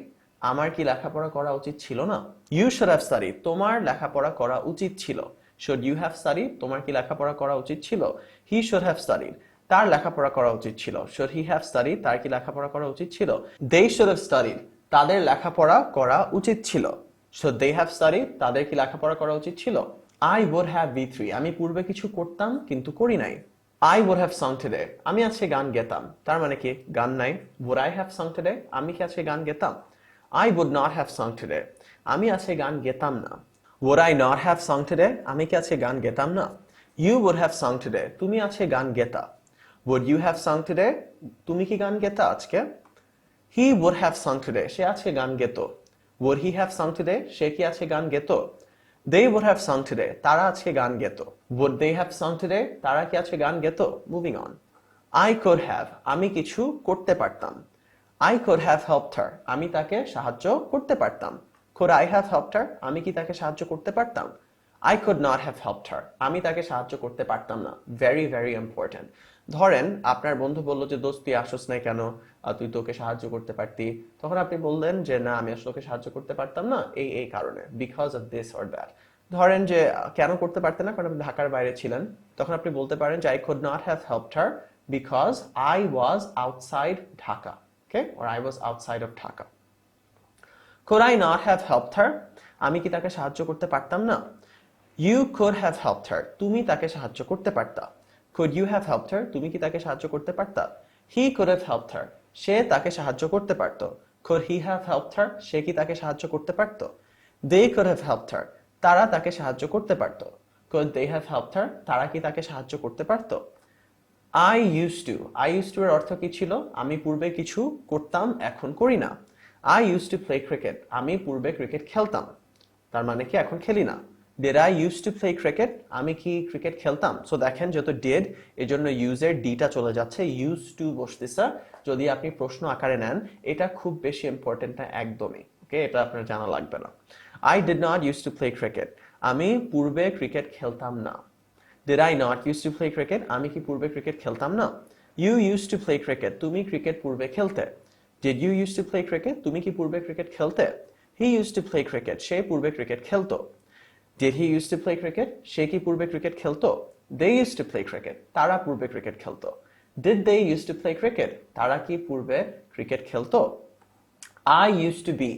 আমার কি লেখাপড়া করা উচিত ছিল না। ইউ শুড হ্যাভ স্টাডিড, তোমার লেখাপড়া করা উচিত ছিল। শুড ইউ হ্যাভ স্টাডিড, তোমার কি লেখাপড়া করা উচিত ছিল। হি শুড হ্যাভ স্টাডিড, তার লেখাপড়া করা উচিত ছিল। শুড হি হ্যাভ স্টাডিড, তার কি লেখাপড়া করা উচিত ছিল। দে শুড হ্যাভ স্টাডিড, তাদের লেখাপড়া করা উচিত ছিল। শুড দে হ্যাভ স্টাডিড, তাদের কি লেখাপড়া করা উচিত ছিল। আই উড হ্যাভ V3, আমি পূর্বে কিছু করতাম কিন্তু করি নাই। I would have sung today, আমি আজকে গান গেতাম। তার মানে কি, গান নাই। Would I have sung today, আমি কি আজকে গান গেতাম। I would not have sung today, আমি আজকে গান গেতাম না। Would I not have sung today, আমি কি আজকে গান গেতাম না। You would have sung today, তুমি আজকে গান গেতা। Would you have sung today, তুমি কি গান গেতা আজকে। হি উড হ্যাভ সং টুডে, সে আজকে গান গেত। Would he have sung today, সে কি আজকে গান গেত। They would have sung today, তারা আজকে গান গেত। Would they have sung today, তারা কি আজকে গান গেত। Moving on. I could have, আমি কিছু করতে পারতাম। I could have helped her, আমি তাকে সাহায্য করতে পারতাম। Could I have helped her, আমি কি তাকে সাহায্য করতে পারতাম। I could not have helped her, আমি তাকে সাহায্য করতে পারতাম না। Very very important. ধরেন আপনার বন্ধু বলল যে দোস্ত তুই আসোস নাই কেন, তুই তোকে সাহায্য করতে পারতি। তখন আপনি বললেন যে না, আমি আসলে ওকে সাহায্য করতে পারতাম না এই এই কারণে, because of this or that. ধরেন যে কেন করতে পারতেন না, কারণ আপনি ঢাকার বাইরে ছিলেন। তখন আপনি বলতে পারেন যে I could not have helped her because I was outside Dhaka. Okay, or I was outside of Dhaka. Could I not have helped her? আমি কি তাকে সাহায্য করতে পারতাম না। You could have helped her, তুমি তাকে সাহায্য করতে পারতা। Could you have helped her? তুমি কি তাকে সাহায্য করতে পারতা। He could have helped her, সে তাকে সাহায্য করতে পারত। Could he have helped her? সে কি তাকে সাহায্য করতে পারত। They could have helped her, তারা তাকে সাহায্য করতে পারত। Could they have helped her? তারা কি তাকে সাহায্য করতে পারত। I used to এর অর্থ কি ছিল, আমি পূর্বে কিছু করতাম এখন করি না। I used to play cricket, আমি পূর্বে ক্রিকেট খেলতাম। তার মানে কি এখন খেলি না। Did I used to play cricket? আমি কি ক্রিকেট খেলতাম। সো দেখেন যেহেতু did, এজন্য use এর ডিটা চলে যাচ্ছে, used to বসতেছে। যদি আপনি প্রশ্ন আকারে নেন, এটা খুব বেশি ইম্পর্টেন্ট না একদমই। ওকে, এটা আপনার জানা লাগবে না। I did not used to play cricket, আমি পূর্বে ক্রিকেট খেলতাম না। Did I not used to play cricket? আমি কি পূর্বে ক্রিকেট খেলতাম না। You used to play cricket, তুমি ক্রিকেট পূর্বে খেলতে। Did you used to play cricket? তুমি কি পূর্বে ক্রিকেট খেলতে। He used to play cricket, সে পূর্বে ক্রিকেট খেলতো। Did he used to play cricket? সে কি পূর্বে ক্রিকেট খেলতো। They used to play cricket, তারা পূর্বে ক্রিকেট খেলতো। Did they used to play cricket? তারা কি পূর্বে ক্রিকেট খেলতো। I used to be,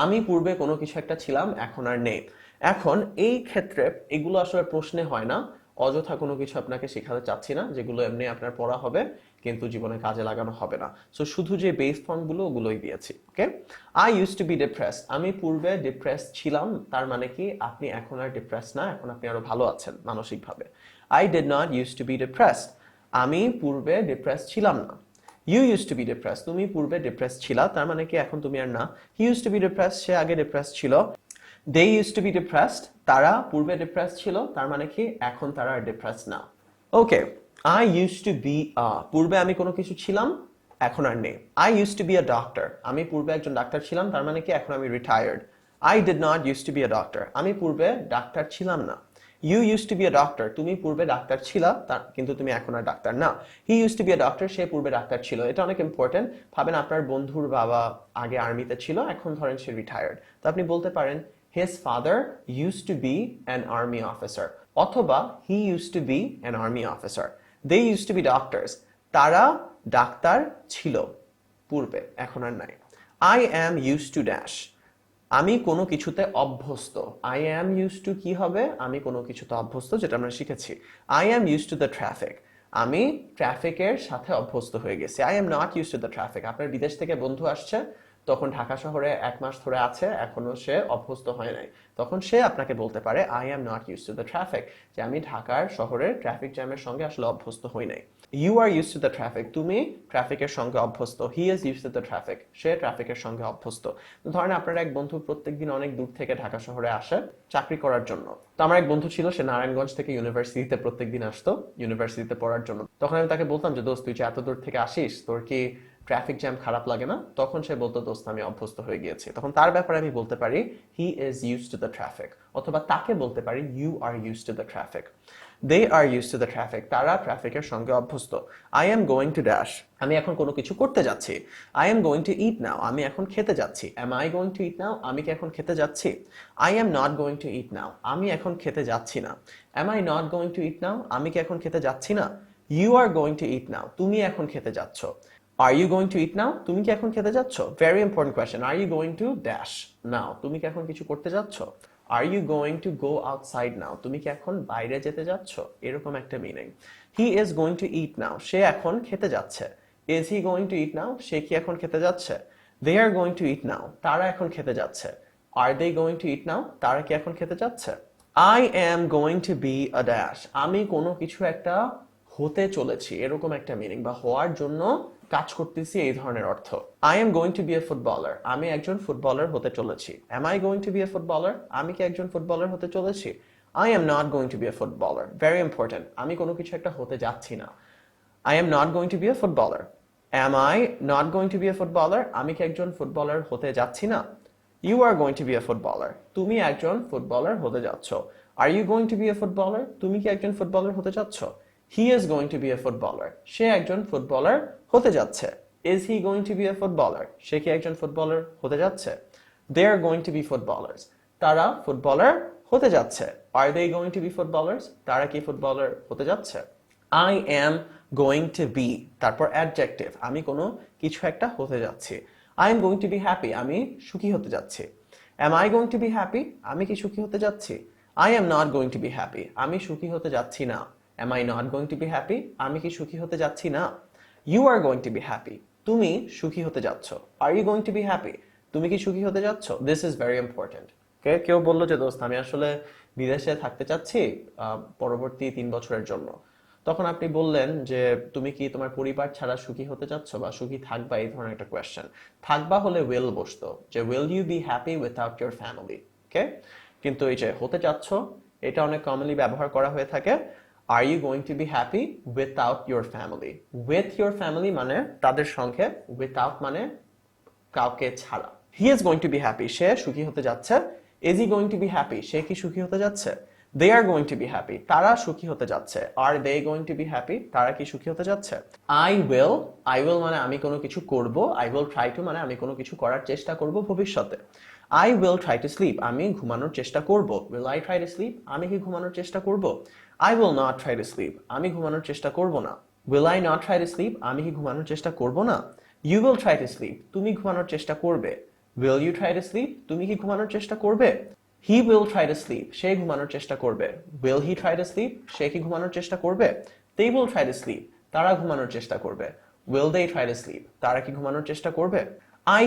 আমি পূর্বে কোনো কিছু একটা ছিলাম এখন আর নেই। এখন এই ক্ষেত্রে এগুলো আসলে প্রশ্নে হয় না, অযথা কোনো কিছু আপনাকে শেখাতে চাচ্ছি না যেগুলো এমনি আপনার পড়া হবে কিন্তু জীবনে কাজে লাগানো হবে না। সো শুধু যে বেস ফর্মগুলো ওগুলোই দিয়েছি। Okay, I use to be depressed, আমি পূর্বে ডিপ্রেসড ছিলাম, তার মানে কি আপনি এখন আর ডিপ্রেসড না, এখন আপনি আরো ভালো আছেন মানসিকভাবে। I did not use to be depressed, আমি পূর্বে ডিপ্রেসড ছিলাম না। You use to be depressed, তুমি পূর্বে ডিপ্রেসড ছিলা, তার মানে কি এখন তুমি আর না। He use to be depressed, সে আগে ডিপ্রেসড ছিল। They use to be depressed, তারা পূর্বে ডিপ্রেসড ছিল, তার মানে কি এখন তারা আর ডিপ্রেসড না। ওকে, আই ইউজ টু বি পূর্বে আমি কোনো কিছু ছিলাম, এখন আর নেই। I use to be a doctor, আমি পূর্বে একজন ডাক্তার ছিলাম, তার মানে কি এখন আমি retired. I did not use to be a doctor, আমি পূর্বে ডাক্তার ছিলাম না। You use to be a doctor, তুমি পূর্বে ডাক্তার ছিলা কিন্তু তুমি এখন আর ডাক্তার না। He use to be a doctor, সে পূর্বে ডাক্তার ছিল। এটা অনেক ইম্পর্টেন্ট। ভাবেন আপনার বন্ধুর বাবা আগে আর্মিতে ছিল, এখন ধরেন সে রিটায়ার্ড, তো আপনি বলতে পারেন his father used to be an army officer, অথবা he used to be an army officer. They used to be doctors, তারা ডাক্তার ছিল পূর্বে, এখন আর নাই। I am used to dash, আমি কোনো কিছুতে অভ্যস্ত। আই অ্যাম ইউজ টু কি হবে, আমি কোনো কিছুতে অভ্যস্ত, যেটা আমরা শিখেছি। I am use to the traffic, আমি ট্রাফিকের সাথে অভ্যস্ত হয়ে গেছি। I am not use to the traffic, আপনার বিদেশ থেকে বন্ধু আসছে, তখন ঢাকা শহরে 1 মাস ধরে আছে, এখনো সে অভ্যস্ত হয় নাই, তখন সে আপনাকে বলতে পারে I am not use to the traffic, যে আমি ঢাকার শহরের ট্রাফিক জ্যামের সঙ্গে আসলে অভ্যস্ত হই নাই। You are use to the traffic, তুমি ট্রাফিকের সঙ্গে অভ্যস্ত। He is use to the traffic, সে ট্রাফিকের সঙ্গে অভ্যস্ত। তো ধরেন আপনার এক বন্ধু প্রত্যেকদিন অনেক দূর থেকে ঢাকা শহরে আসে চাকরি করার জন্য। তো আমার এক বন্ধু ছিল, সে নারায়ণগঞ্জ থেকে ইউনিভার্সিটিতে প্রত্যেকদিন আসতো ইউনিভার্সিটিতে পড়ার জন্য। তখন আমি তাকে বলতাম যে দোস্ত, তুই যে এত দূর থেকে আসিস, তোর কি ট্রাফিক জ্যাম খারাপ লাগে না? তখন সে বলতো দোস্ত আমি অভ্যস্ত হয়ে গিয়েছি। তখন তার ব্যাপারে আমি বলতে পারি he is use to the traffic, অথবা তাকে বলতে পারি you are use to the traffic. They are use to the traffic, তারা ট্রাফিকের সঙ্গে অভ্যস্ত। I am going to dash, আমি এখন কোনো কিছু করতে যাচ্ছি। I am going to eat now, আমি এখন খেতে যাচ্ছি। Am I going to eat now, আমি কি এখন খেতে যাচ্ছি? I am not going to eat now, আমি এখন খেতে যাচ্ছি না। Am I not going to eat now, আমি কি এখন খেতে যাচ্ছি না? You are going to eat now, তুমি এখন খেতে যাচ্ছ। Are you going to eat now, তুমি কি এখন খেতে যাচ্ছ? Very important question. Are you going to dash now, তুমি কি এখন কিছু করতে যাচ্ছ? Are you going to go outside now, তুমি কি এখন বাইরে যেতে যাচ্ছ? এরকম একটা meaning. He is going to eat নাও, সে এখন খেতে যাচ্ছে। Is he going to eat নাও, সে কি এখন খেতে যাচ্ছে? They are going to eat নাও, তারা এখন খেতে যাচ্ছে। Are they going to eat নাও, তারা কি এখন খেতে যাচ্ছে? I am going to be a dash, আমি কোনো কিছু একটা হতে চলেছি, এরকম একটা মিনিং, বা হওয়ার জন্য কাজ করতেছি, এই ধরনের অর্থ। I am going to be a footballer, আমি একজন ফুটবলার হতে চলেছি। Am I going to be a footballer, আমি কি একজন ফুটবলার হতে চলেছি? I am not going to be a footballer, very important, আমি কোনো কিছু একটা হতে যাচ্ছি না। I am not going to be a footballer. Am I not going to be a footballer, আমি কি একজন ফুটবলার হতে যাচ্ছি না? You are going to be a footballer, তুমি একজন ফুটবলার হতে যাচ্ছ। Are you going to be a footballer, তুমি কি একজন ফুটবলার হতে যাচ্ছ? He is going to be a footballer, সে একজন ফুটবলার হতে যাচ্ছে। Is he going to be a footballer, সে কি একজন ফুটবলার হতে যাচ্ছে? They are going to be footballers, তারা ফুটবলার হতে যাচ্ছে। Are they going to be footballers, তারা কি ফুটবলার হতে যাচ্ছে? I am going to be, তারপর অ্যাডজেক্টিভ, আমি কোনো কিছু একটা হতে যাচ্ছি। I am going to be happy, আমি সুখী হতে যাচ্ছি। Am I going to be happy, আমি কি সুখী হতে যাচ্ছি? I am not going to be happy, আমি সুখী হতে যাচ্ছি না। Am I not going to be happy, আমি কি সুখী হতে যাচ্ছি না? You are going to be happy, তুমি সুখী হতে যাচ্ছ। Are you going to be happy, তুমি কি সুখী হতে যাচ্ছ? This is very important. কেউ বললো যে দোস্ত আমি আসলে বিদেশে থাকতে চাচ্ছি পরবর্তী 3 বছরের জন্য। তখন আপনি বললেন যে তুমি কি তোমার পরিবার ছাড়া সুখী হতে চাচ্ছ বা সুখী থাকবা, এই ধরনের একটা কোয়েশ্চেন। থাকবা হলে উইল বসতো, যে will you be happy without your family. Okay, কিন্তু এই যে হতে চাচ্ছ, এটা অনেক কমনলি ব্যবহার করা হয়ে থাকে। Are you going to be happy without your family. With your family মানে তাদের সঙ্গে, উইথআউট মানে কাউকে ছাড়া। He is going to be happy, সে সুখী হতে যাচ্ছে। Is he going to be happy, সে কি সুখী হতে যাচ্ছে? They are going to be happy, তারা সুখী হতে যাচ্ছে। Are they going to be happy, তারা কি সুখী হতে যাচ্ছে? আই উইল মানে আমি কোনো কিছু করব। আই উইল ট্রাই টু মানে আমি কোনো কিছু করার চেষ্টা করব ভবিষ্যতে। I will try to sleep, আমি ঘুমানোর চেষ্টা করব। Will I try to sleep, আমি কি ঘুমানোর চেষ্টা করব? I will not try to sleep, আমি ঘুমানোর চেষ্টা করব না। Will I not try to sleep, আমি কি ঘুমানোর চেষ্টা করব না? You will try to sleep, তুমি ঘুমানোর চেষ্টা করবে। Will you try to sleep, তুমি কি ঘুমানোর চেষ্টা করবে? He will try to sleep, সে ঘুমানোর চেষ্টা করবে। Will he try to sleep, সে কি ঘুমানোর চেষ্টা করবে? They will try to sleep, তারা ঘুমানোর চেষ্টা করবে। Will they try to sleep, তারা কি ঘুমানোর চেষ্টা করবে? আই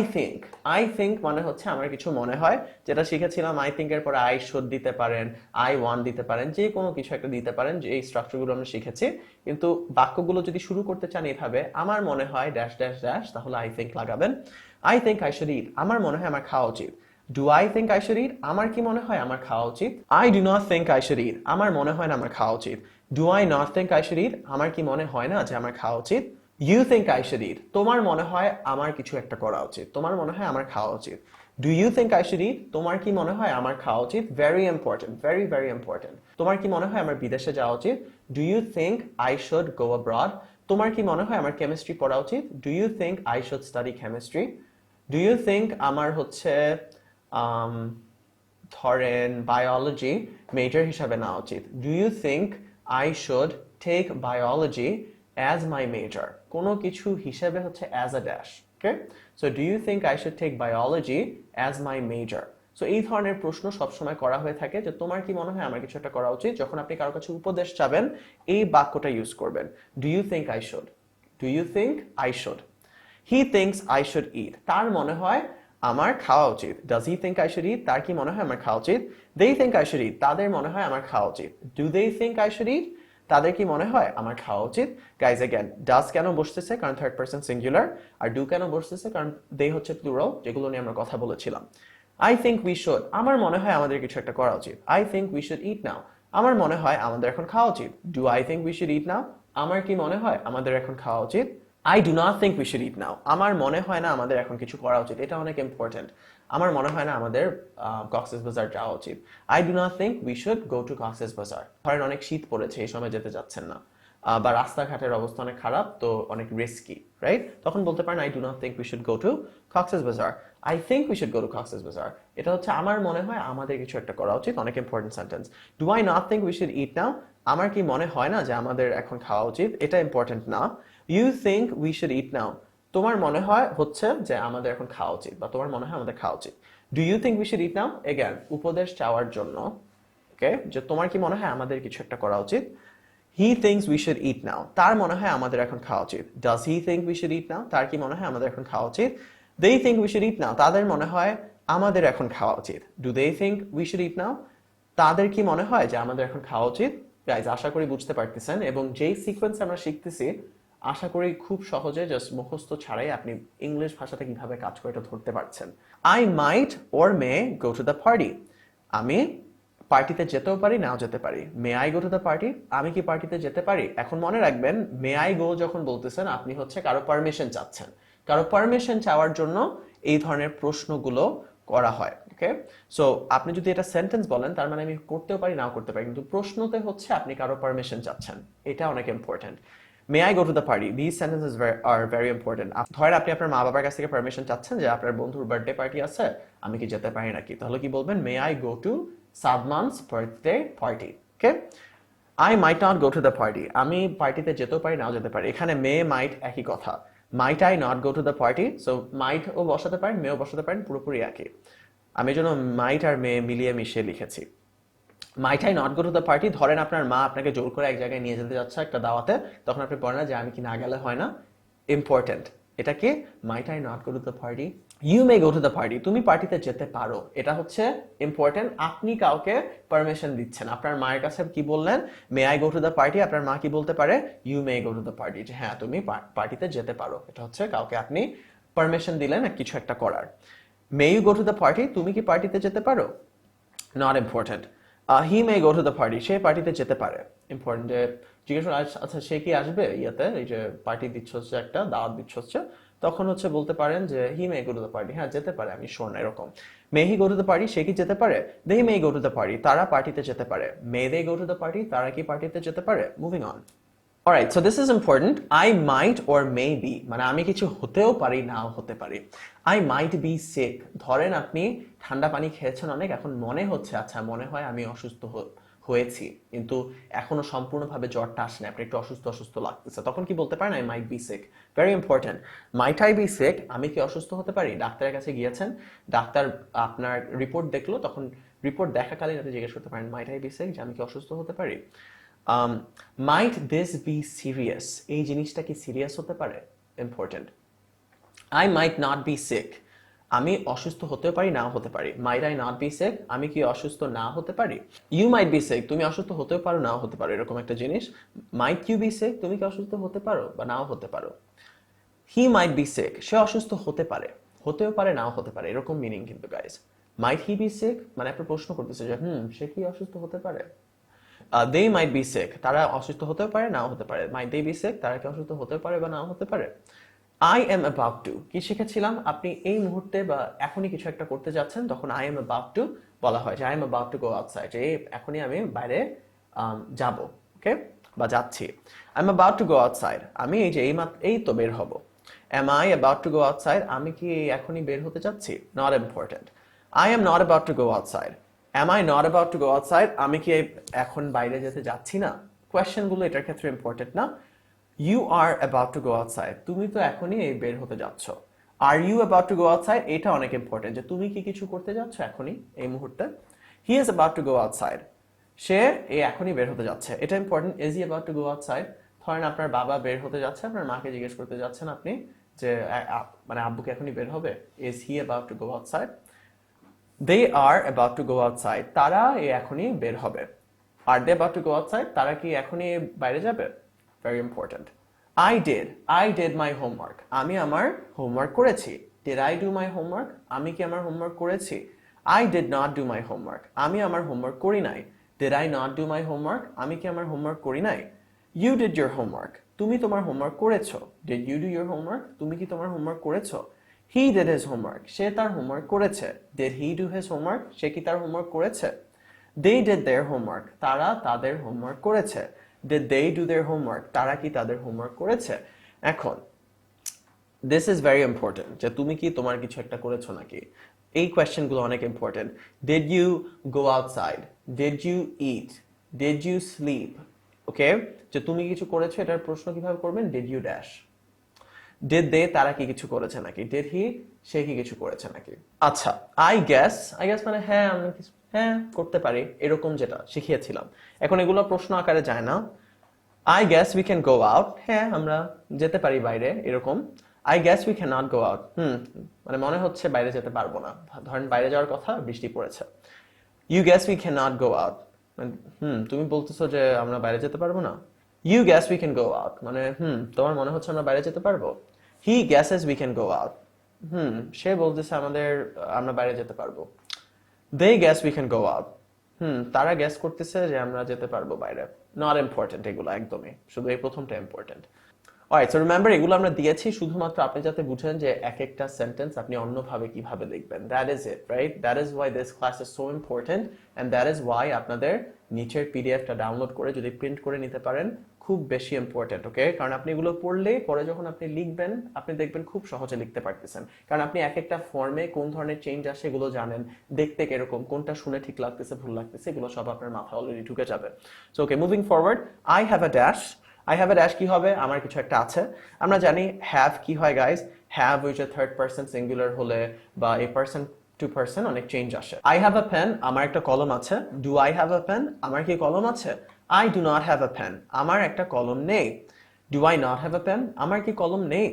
থিঙ্ক মানে হচ্ছে আমার কিছু মনে হয়, যেটা শিখেছিলাম আই থিঙ্ক এর পরে আই শুড দিতে পারেন, আই ওয়ান্ট দিতে পারেন, যে কোনো কিছু একটা দিতে পারেন, যে এই স্ট্রাকচারগুলো আমরা শিখেছি। কিন্তু বাক্যগুলো যদি শুরু করতে চান এভাবে, আমার মনে হয় ড্যাশ ড্যাশ ড্যাশ, তাহলে আই থিঙ্ক লাগাবেন। I think I should eat, আমার মনে হয় আমার খাওয়া উচিত। Do I think I should eat, আমার কি মনে হয় আমার খাওয়া উচিত। I do not think I should eat, আমার মনে হয় না আমার খাওয়া উচিত। Do I not think I should eat, আমার কি মনে হয় না যে আমার খাওয়া উচিত। You think I should eat, তোমার মনে হয় আমার কিছু একটা করা উচিত, তোমার মনে হয় আমার খাওয়া উচিত। Do you think I should eat, তোমার কি মনে হয় আমার খাওয়া উচিত। Very important, very very important. তোমার কি মনে হয় আমার বিদেশে যাওয়া উচিত। Do you think I should go abroad, তোমার কি মনে হয় আমার কেমিস্ট্রি পড়া উচিত। Do you think I should study chemistry. Do you think আমার হচ্ছে আম, ধরেন বায়োলজি মেজর হিসাবে নেওয়া উচিত। Do you think I should take biology as my major, কোনো কিছু হিসেবে হচ্ছে as a dash. Okay, so do you think I should take biology as my major. So এই ধরনের প্রশ্ন সবসময় করা হয়ে থাকে যে তোমার কি মনে হয় আমার কিছু একটা করা উচিত। যখন আপনি কারো কাছে উপদেশ চাবেন এই বাক্যটা ইউজ করবেন, do you think I should. Do you think I should. He thinks I should eat, তার মনে হয় আমার খাওয়া উচিত। Does he think I should eat, তার কি মনে হয় আমার খাওয়া উচিত। They think I should eat, তাদের মনে হয় আমার খাওয়া উচিত। Do they think I should eat, তাদের কি মনে হয় আমার খাওয়া উচিত। গাইজ অ্যাগেন, ডাজ কেন বসতেছে, কারণ থার্ড পারসন সিঙ্গুলার। আর ডু কেন বসতেছে, কারণ দে হচ্ছে প্লুরাল, যেগুলো নিয়ে আমরা কথা বলেছিলাম। আই থিঙ্ক উই শুড, আমার মনে হয় আমাদের কিছু একটা করা উচিত। I think we should eat now, আমার মনে হয় আমাদের এখন খাওয়া উচিত। Do I think we should eat now, আমার কি মনে হয় আমাদের এখন খাওয়া উচিত। I do not think we should eat now, আমার মনে হয় না আমাদের এখন কিছু করা উচিত। এটা অনেক ইম্পর্টেন্ট। আমার মনে হয় না আমাদের কক্সেস বাজার যাওয়া উচিত। I do not think we should go to Cox's বাজার। ধরেন অনেক শীত পড়েছে, এই সময় যেতে যাচ্ছেন না, বা রাস্তাঘাটের অবস্থা অনেক খারাপ, তো অনেক রিস্কি, রাইট? তখন বলতে পারেন I do not think we should go to Cox's Bazar. I think we should go to Cox's Bazar, এটা হচ্ছে আমার মনে হয় আমাদের কিছু একটা করা উচিত, অনেক important sentence. Do I not think we should eat now, আমার কি মনে হয় না যে আমাদের এখন খাওয়া উচিত, এটা ইম্পর্টেন্ট না। You think we should eat নাও, তোমার মনে হয় হচ্ছে যে আমাদের এখন খাওয়া উচিত, বা তোমার মনে হয় আমাদের খাওয়া উচিত। Do you think we should eat now, again উপদেশ চাওয়ার জন্য, ওকে, যে তোমার কি মনে হয় আমাদের কিছু একটা করা উচিত। He thinks we should eat now, তার মনে হয় আমাদের এখন খাওয়া উচিত। Does he think we should eat now, তার কি মনে হয় আমাদের এখন খাওয়া উচিত। They think we should eat now, তাদের মনে হয় আমাদের এখন খাওয়া উচিত। Do they think we should eat now, তাদের কি মনে হয় যে আমাদের এখন খাওয়া উচিত। গাইজ, আশা করি বুঝতে পারতেছেন, এবং যেই সিকোয়েন্স আমরা শিখতেছি আশা করি খুব সহজে জাস্ট মুখস্থ ছাড়াই আপনি ইংলিশ ভাষাটা কিভাবে কাজ করে এটা ধরতে পারছেন। I might or May go to the party, আমি পার্টিতে যেতেও পারি, নাও যেতে পারি। মে I go to the party, আমি কি পার্টিতে যেতে পারি। এখন মনে রাখবেন, মে আই গো যখন বলতেছেন আপনি হচ্ছে কারো পারমিশন চাচ্ছেন। কারো পারমিশন চাওয়ার জন্য এই ধরনের প্রশ্নগুলো করা হয়। ওকে, সো আপনি যদি এটা সেন্টেন্স বলেন তার মানে আমি করতেও পারি, নাও করতে পারি, কিন্তু প্রশ্নতে হচ্ছে আপনি কারো পারমিশন চাচ্ছেন, এটা অনেক important. May I go to the party, this sentences are very important. ধরেন আপনি আপনার মা বাবার কাছ থেকে পারমিশন চাচ্ছেন যে আপনার বন্ধুর বার্থডে পার্টি আছে, আমি কি যেতে পারি নাকি, তাহলে কি বলবেন, may I go to Sadman's birthday party. Okay, I might not go to the party, আমি পার্টিতে যেতেও পারি, নাও যেতে পারি। এখানে মে মাইট একই কথা। Might I not go to the party, so might ও বসাতে পারেন, মেও বসাতে পারেন, পুরোপুরি একই। আমি জন্য মাইট আর মে মিলিয়ে মিশিয়ে লিখেছি। মাইট I not go to the party, ধরেন আপনার মা আপনাকে জোর করে এক জায়গায় নিয়ে যেতে যাচ্ছে একটা দাওয়াতে, তখন আপনি বলেন না যে আমি কি না গেলে হয় না। ইম্পর্টেন্ট, এটা কি, might I not go to the party. You may go to the party, তুমি পার্টিতে যেতে পারো, এটা হচ্ছে ইম্পর্টেন্ট। আপনি কাউকে পারমিশন দিচ্ছেন, আপনার মায়ের কাছে কি বললেন, may I go to the party, আপনার মা কি বলতে পারে, you may go to the party, যে হ্যাঁ তুমি পার্টিতে যেতে পারো। এটা হচ্ছে কাউকে আপনি পারমিশন দিলেন কিছু একটা করার। May you go to the party, তুমি কি পার্টিতে যেতে পারো, not important. He may go to the party, সে পার্টিতে যেতে পারে। ইম্পর্টেন্ট, যে জিজ্ঞেস করা, আচ্ছা সে কি আসবে ইয়েতে, এই যে পার্টি দিচ্ছ হচ্ছে একটা দাওয়াত দিচ্ছ হচ্ছে, তখন হচ্ছে বলতে পারেন যে হি may go to the party, হ্যাঁ যেতে পারে, আমি শোন না, এরকম। মে হি গো টু দ্য পার্টি, সে কি যেতে পারে। দে মে গো টু দ্য পার্টি, তারা পার্টিতে যেতে পারে। মে দে গো টু দ্য পার্টি, তারা কি পার্টিতে যেতে পারে। Moving on. Alright, so this is important. I mite or may be, মানে আমি কিছু হতেও পারি, নাও হতে পারি। আই মাইট বি সিক, ধরেন আপনি ঠান্ডা পানি খেয়েছেন অনেক, এখন মনে হচ্ছে আচ্ছা মনে হয় আমি অসুস্থ হয়েছি, কিন্তু এখনো সম্পূর্ণভাবে জ্বরটা আসেনি, আপনি একটু অসুস্থ অসুস্থ লাগতেছে, তখন কি বলতে পারেন, I might be sick. Very important, might I be sick, আমি কি অসুস্থ হতে পারি। ডাক্তারের কাছে গিয়েছেন, ডাক্তার আপনার রিপোর্ট দেখলো, তখন রিপোর্ট দেখাকালীন আপনি জিজ্ঞেস করতে পারেন মাইট আই বি সিক, যে আমি কি অসুস্থ হতে পারি। মাইট দিস বি সিরিয়াস, এই জিনিসটা কি সিরিয়াস হতে পারে, important. I might not be sick, আমি অসুস্থ হতে পারি নাও হতে পারি। Might I not be sick, আমি কি অসুস্থ না হতে পারি। ইউ মাইট বি সিক, তুমি অসুস্থ হতেও পারো নাও হতে পারো, এরকম একটা জিনিস। মাইট ইউ বি সিক, তুমি কি অসুস্থ হতে পারো বা নাও হতে পারো। হি মাইট বি সিক, সে অসুস্থ হতে পারে, হতেও পারে নাও হতে পারে, এরকম মিনিং কিন্তু guys. Might he be sick মানে আপনার প্রশ্ন করতেছে যে সে কি অসুস্থ হতে পারে। দে মাইট বি সিক, তারা অসুস্থ হতেও পারে নাও হতে পারে। মাইট দে বি সিক, তারা কি অসুস্থ হতে পারে বা নাও হতে পারে। আই এম অ্যাবাউট টু, কি শিখেছিলাম, আপনি এই মুহূর্তে বা এখনই কিছু একটা করতে যাচ্ছেন, তখন আই এম অ্যাবাউট টু বলা হয়, যে I am about to go outside, যে এখনই আমি বাইরে যাব, ওকে, বা যাচ্ছি। I am about to go outside, আমি এই তো বের হব। Am I about to go outside, আমি কি এখনই বের হতে যাচ্ছি, not important. I am not about to go outside, am I not about to go outside, আমি কি এখন বাইরে যেতে যাচ্ছি না। কোয়েশ্চেনগুলো এটার ক্ষেত্রে ইম্পর্টেন্ট না। You are about to go outside, তুমি তো এখনই বের হতে যাচ্ছ। Are you about to go outside, এটা অনেক ইম্পর্টেন্ট, যে তুমি কি কিছু করতে যাচ্ছ এখনই এই মুহূর্তে। He is about to go outside, সে এখনই বের হতে যাচ্ছে, এটা important. Is he about to go outside, ধরেন আপনার বাবা বের হতে যাচ্ছে, আপনার মাকে জিজ্ঞেস করতে যাচ্ছেন আপনি যে মানে আব্বুকে এখনই বের হবে, is he about to go outside. They are about to go outside, তারা এখনই বের হবে। Are they about to go outside, তারা কি এখনই বাইরে যাবে, very important. I did my homework, আমি আমার হোমওয়ার্ক করেছি। Did I do my homework, আমি কি আমার হোমওয়ার্ক করেছি। I did not do my homework, আমি আমার হোমওয়ার্ক করি নাই। Did I not do my homework, আমি কি আমার হোমওয়ার্ক করি নাই। ইউ ডিড ইউর হোমওয়ার্ক, তুমি তোমার হোমওয়ার্ক করেছো। Did you do your homework, তুমি কি তোমার হোমওয়ার্ক করেছো। হি ডিড হিজ হোমওয়ার্ক, সে তার হোমওয়ার্ক করেছে। Did he do his homework, সে কি তার হোমওয়ার্ক করেছে। দে ডিড দেয়ার হোমওয়ার্ক, তারা তাদের হোমওয়ার্ক করেছে। Did they do their homework, তারা কি তাদের হোমওয়ার্ক করেছে। এখন দিস ইজ ভেরি ইম্পর্টেন্ট, যে তুমি কি তোমার কিছু একটা করেছো নাকি, এই কোয়েশ্চেনগুলো অনেক important. Did you go outside, did you eat, did you sleep, okay, যে তুমি কিছু করেছো, এটার প্রশ্ন কিভাবে করবেন, did you dash. Did they, তারা কি কিছু করেছে নাকি। ডিড হি, সে কি কিছু করেছে নাকি। আচ্ছা, আই গেস মানে হ্যাঁ আমি কিছু হ্যাঁ করতে পারি, এরকম যেটা শিখিয়েছিলাম। এখন এগুলো প্রশ্ন আকারে যায় না। I guess we can go out, হ্যাঁ আমরা যেতে পারি বাইরে, এরকম। I guess we can not go out, মানে মনে হচ্ছে বাইরে যেতে পারবো না, ধরেন বাইরে যাওয়ার কথা, বৃষ্টি পড়েছে। You guess we can not go out, তুমি বলতেছো যে আমরা বাইরে যেতে পারবো না। You guess we can go out, মানে তোমার মনে হচ্ছে আমরা বাইরে যেতে পারবো। He guesses we can go out, সে বলতেছে আমরা বাইরে যেতে পারবো। They guess we can go out, তারা গ্যাস করতেছে যে আমরা যেতে পারবো বাইরে। নট ইম্পর্টেন্ট এগুলো একদমই, শুধু এই প্রথমটা ইম্পর্টেন্ট। অলরাইট, সো রিমেম্বার এগুলো আমরা দিয়েছি শুধুমাত্র আপনি যাতে বুঝেন যে এক একটা সেন্টেন্স আপনি অন্যভাবে কিভাবে লিখবেন। That is it, right? That is why this class is so important, and that is why আপনাদের নিচের পিডিএফটা ডাউনলোড করে যদি প্রিন্ট করে নিতে পারেন খুব বেশি ইম্পর্টেন্ট, ওকে? কারণ আপনি এগুলো পড়লে পরে যখন আপনি লিখবেন আপনি দেখবেন খুব সহজে লিখতে পারতেছেন, কারণ আপনি এক একটা ফর্মে কোন ধরনের চেঞ্জ আসে এগুলো জানেন, দেখতে কিরকম, কোনটা শুনে ঠিক লাগতেছে ভুল লাগতেছে এগুলো সব আপনার মাথায় অলরেডি ঢুকে যাবে। So okay, moving forward, I have a dash. I have a dash কি হবে, আমার কিছু একটা আছে। আমরা জানি হ্যাভ কি হয় guys, have which a third person singular হলে বা এ পারসন টু পারসন অনেক চেঞ্জ আসে। আই হ্যাভ আ পেন, আমার একটা কলম আছে। Do I have a pen, আমার কি কলম আছে। I do not have a pen, আমার একটা কলম নেই। Do I not have a pen, আমার কি কলম নেই।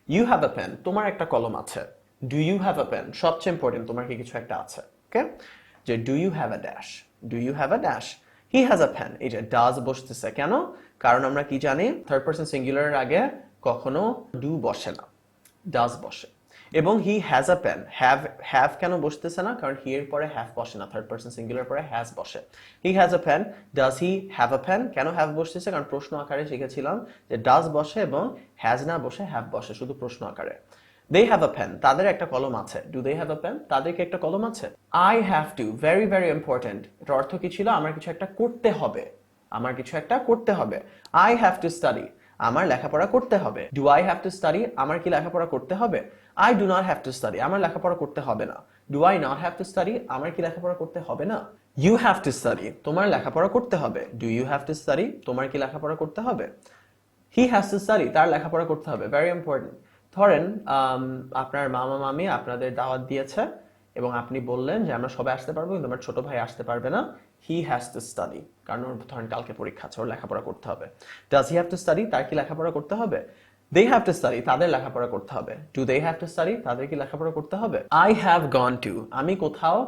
ইউ হ্যাভ আ পেন, তোমার একটা কলম আছে। Do you have a pen, সবচেয়ে ইম্পর্টেন্ট, তোমার কি কিছু একটা আছে, ওকে? যে do you have a dash, do you have a dash. He has a pen, এই যে ডাজ বসতেছে কেন, কারণ আমরা কি জানি থার্ড পারসন সিঙ্গুলারের আগে কখনো ডু বসে না, ডাজ বসে। এবং he has a pen, have কেন বসতেছে না, কারণ হি এর পরে হ্যাভ বসে না, থার্ড পারসন সিঙ্গুলার পরে হ্যাজ বসে। He has a pen, does he have a pen, কেন হ্যাভ বসতেছে, কারণ প্রশ্ন আকারে শিখেছিলাম যে ডাজ বসে এবং হ্যাজ না বসে হ্যাভ বসে, শুধু প্রশ্ন আকারে। দে হ্যাভ আ পেন, তাদের একটা কলম আছে। Do they have a pen, তাদের কি একটা কলম আছে। I have to, very very important, এটার অর্থ কি ছিল, আমার কিছু একটা করতে হবে, আমার কিছু একটা করতে হবে। আই হ্যাভ টু স্টাডি, আমার লেখাপড়া করতে হবে। Do I have to study, আমার কি লেখাপড়া করতে হবে। I do not have to study, আমার লেখাপড়া করতে হবে না। Do I not have to study, আমার কি লেখাপড়া করতে হবে না। ইউ হ্যাভ টু স্টাডি, তোমার লেখাপড়া করতে হবে। Do you have to study, তোমার কি লেখাপড়া করতে হবে। হি হ্যাজ টু স্টাডি, তার লেখাপড়া করতে হবে, ভেরি ইম্পর্টেন্ট। ধরেন আপনার মামা মামি আপনাদের দাওয়াত দিয়েছে এবং আপনি বললেন যে আমরা সবাই আসতে পারবো কিন্তু আমার ছোট ভাই আসতে পারবে না, হি হ্যাজ টু স্টাডি, কারণ ওর ধরেন কালকে পরীক্ষা আছে, ওর লেখাপড়া করতে হবে। Does he have to study, তার কি লেখাপড়া করতে হবে? দে হ্যাভ টু স্টাডি, তাদের লেখাপড়া করতে হবে। Do they have to study, তাদের কি লেখাপড়া করতে হবে? আই হ্যাভ গন টু, আমি কোথাও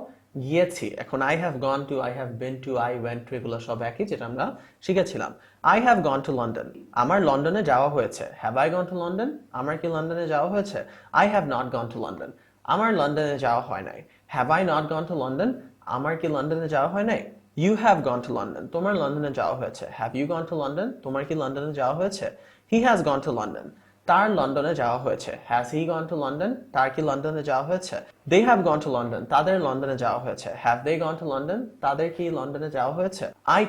গিয়েছি। এখন I have gone to, I have been to, I went to, এগুলো সব একই, যেটা আমরা শিখেছিলাম। I have gone to London, আমার লন্ডনে যাওয়া হয়েছে। Have I gone to London, আমার কি লন্ডনে যাওয়া হয়েছে? I have not gone to London, আমার লন্ডনে যাওয়া হয় নাই। Have I not gone to London, আমার কি লন্ডনে যাওয়া হয় নাই? You have gone to London, তোমার লন্ডনে যাওয়া হয়েছে। Have you gone to London, তোমার কি লন্ডনে যাওয়া হয়েছে? He has gone to London, তার লন্ডনে যাওয়া হয়েছে। Has he gone to London, তার কি লন্ডনে যাওয়া হয়েছে? They have gone to London, তাদের লন্ডনে যাওয়া হয়েছে। Have they gone to London, তাদের কি লন্ডনে যাওয়া হয়েছে? আই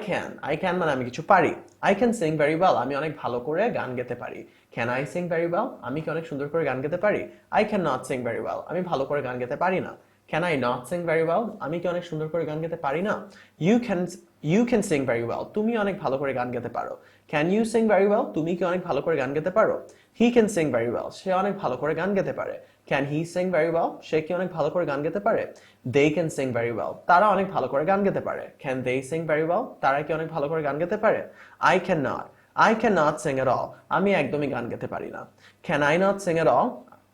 ক্যান মানে আমি কিছু পারি। I can sing very well, আমি অনেক ভালো করে গান গেতে পারি। Can I sing very well, আমি কি অনেক সুন্দর করে গান গেতে পারি? I can not sing very well, আমি ভালো করে গান গেতে পারি না। Can I not sing very well, আমি কি অনেক সুন্দর করে গান গেতে পারি না? You can sing very well, তুমি অনেক ভালো করে গান গেতে পারো। Can you sing very well, তুমি কি অনেক ভালো করে গান গেতে পারো? He can sing very well, সে অনেক ভালো করে গান গেতে পারে। Can he sing very well, সে কি অনেক ভালো করে গান গেতে পারে? They can sing very well, তারা অনেক ভালো করে গান গেতে পারে। Can they sing very well, তারা কি অনেক ভালো করে গান গেতে পারে? I can not sing at all, আমি একদমই গান গেতে পারি না। Can I not sing at all,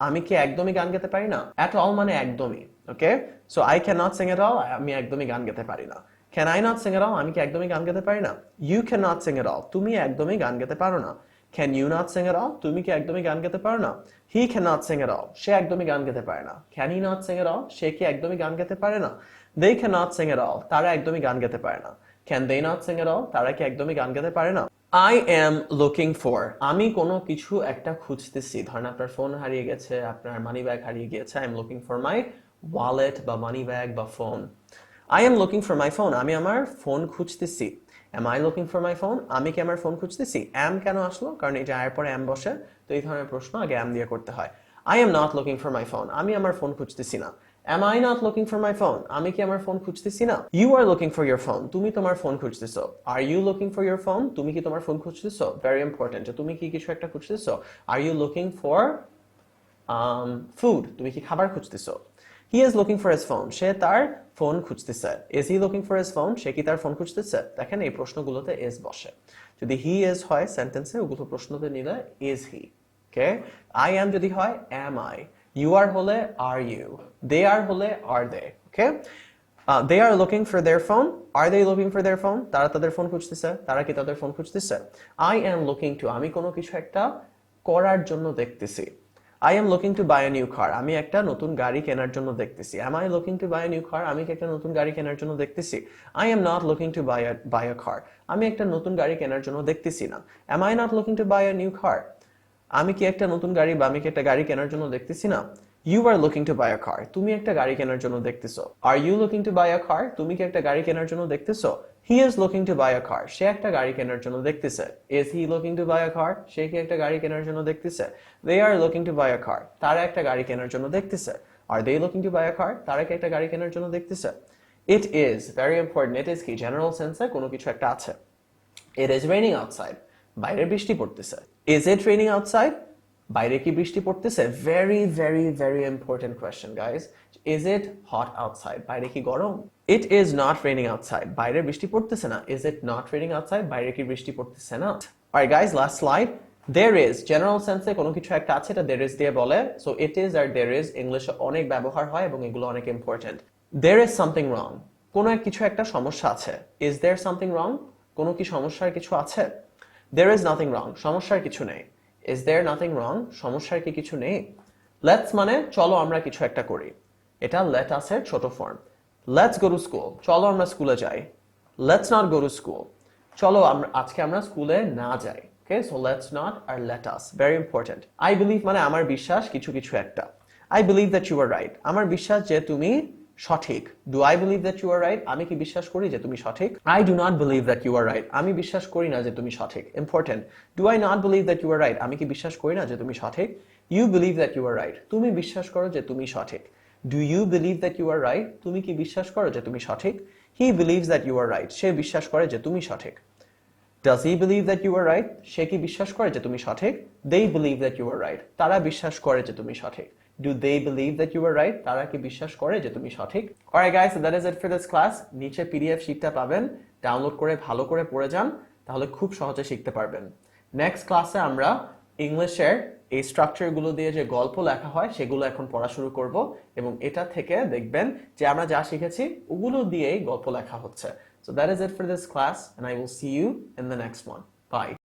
আমি কি একদমই গান গেতে পারি না? এট অল মানে একদমই, okay? So I can not sing at all, আমি একদমই গান গেতে পারি না। Can I not sing at all, আমি কি একদমই গান গেতে পারি না? You can not sing at all, তুমি একদমই গান গেতে পারো না। Can you not sing at all, তুমি কি একদমই গান গেতে পারো না? He can not sing at all, সে একদমই গান গেতে পারে না। Can he not sing at all, সে কি একদমই গান গেতে পারে না? They can not sing at all, তারা একদমই গান গেতে পারে না। Can they not sing at all, তারা কি একদমই গান গেতে পারে না? আই এম লুকিং ফর, আমি কোনো কিছু একটা খুঁজতেছি। ধরেন আপনার ফোন হারিয়ে গেছে, আপনার মানি ব্যাগ হারিয়ে গিয়েছে। I am looking for my wallet বা মানি ব্যাগ বা phone. I am looking for my phone, আমি আমার ফোন খুঁজতেছি। Am I looking for my phone, আমি কি আমার ফোন খুঁজতেছি? অ্যাম কেন আসলো? কারণ এই যে আয়ের পরে অ্যাম বসে, তো এই ধরনের প্রশ্ন আগে অ্যাম দিয়ে করতে হয়। I am not looking for my phone, আমি আমার ফোন খুঁজতেছি না। Am I not looking for my phone? আমি কি আমার ফোন খুঁজতেছি না? You are looking for your phone, তুমি তোমার phone খুঁজতেছো। Are you looking for your phone? তুমি কি তোমার ফোন খুঁজতেছো? Very important, যে তুমি কি কিছু একটা খুঁজতেছো। Are you looking for food? তুমি কি খাবার খুঁজতেছো। He is looking for his phone, সে তার ফোন খুঁজতেছে। Is he looking for his phone? সে কি তার ফোন খুঁজতেছে? দেখেন এই প্রশ্নগুলোতে is বসে। যদি he is হয় সেন্টেন্সে, ওগুলো প্রশ্নতে নিলে is he, okay? I am যদি হয় am I, you are হলে are you, they are হলে are they, okay? They are looking for their phone. Are they looking for their phone? তারা তাদের ফোন খুঁজতেছে। তারা কি তাদের ফোন খুঁজতেছে? I am looking to, আমি কোনো কিছু একটা করার জন্য দেখতেছি। I am looking to buy a new car, আমি একটা নতুন গাড়ি কেনার জন্য দেখতেছি। Am I looking to buy a new car? আমি কি একটা নতুন গাড়ি কেনার জন্য দেখতেছি? I am not looking to buy a car, আমি একটা নতুন গাড়ি কেনার জন্য দেখতেছি না। Am I not looking to buy a new car? আমি কি একটা নতুন গাড়ি বা আমি কি একটা গাড়ি কেনার জন্য দেখতেছি না? You are looking to buy a car, তুমি একটা গাড়ি কেনার জন্য দেখতেছো। Are you looking to buy a car? তুমি কি একটা গাড়ি কেনার জন্য দেখতেছো? He is looking to buy a car, সে একটা গাড়ি কেনার জন্য দেখতেছে। Is he looking to buy a car? সে কি একটা গাড়ি কেনার জন্য দেখতেছে। They are looking to buy a car, তারা একটা গাড়ি কেনার জন্য দেখতেছে। Are they looking to buy a car? তারা কি একটা গাড়ি কেনার জন্য দেখতেছে। It is, very important, it is কি জেনারেল সেন্সে কোনো কিছু একটা আছে। It is raining outside, বাইরে বৃষ্টি পড়তেছে। Is it raining outside? বাইরে কি বৃষ্টি পড়তেছে? Very very very important question guys. Is it hot outside? বাইরে কি গরম? It is not raining outside, বাইরে বৃষ্টি পড়তেছে না। Is it not raining outside? বাইরে কি বৃষ্টি পড়তেছে না? Alright guys, last slide. There is, general sense এ কোনো কিছু একটা আছে, এটা there is দিয়ে বলে। So it is R there is ইংলিশে অনেক ব্যবহার হয় এবং এগুলো অনেক important. There is something wrong, কোনো কিছু একটা সমস্যা আছে। Is there something wrong? কোনো কি সমস্যার কিছু আছে? There is nothing wrong, সমস্যার কিছু নেই। Is there nothing wrong? সমস্যার কি কিছু নেই? Let's মানে চলো আমরা কিছু একটা করি। এটা let us এর ছোট form. Let's go to school, চলো আমরা স্কুলে যাই। Let's not go to school, চলো আজকে আমরা স্কুলে না যাই। Okay, so let's not R let us, very important. I believe মানে আমার বিশ্বাস কিছু কিছু একটা। I believe that you are right, আমার বিশ্বাস যে তুমি সঠিক। Do I believe that you are right? আমি কি বিশ্বাস করি যে তুমি সঠিক? I do not believe that you are right, আমি বিশ্বাস করি না যে তুমি সঠিক। Important. Do I not believe that you are right? আমি কি বিশ্বাস করি না যে তুমি সঠিক? You believe that you are right, তুমি বিশ্বাস করো যে তুমি সঠিক। Do you believe that you are right? তুমি কি বিশ্বাস করো যে তুমি সঠিক? He believes that you are right, সে বিশ্বাস করে যে তুমি সঠিক। Does he believe that you are right? সে কি বিশ্বাস করে যে তুমি সঠিক? They believe that you are right, তারা বিশ্বাস করে যে তুমি সঠিক। Do they believe that you are right, তারা কি বিশ্বাস করে যে তুমি সঠিক? Alright guys, that is it for this class. নিচে পিডিএফ শিটটা পাবেন, ডাউনলোড করে ভালো করে পড়ে যান, তাহলে খুব সহজে শিখতে পারবেন। নেক্সট ক্লাসে আমরা ইংলিশের এই স্ট্রাকচারগুলো দিয়ে যে গল্প লেখা হয় সেগুলো এখন পড়া শুরু করব, এবং এটা থেকে দেখবেন যে আমরা যা শিখেছি ওগুলো দিয়েই গল্প লেখা হচ্ছে। So that is it for this class, and I will see you in the next one. Bye.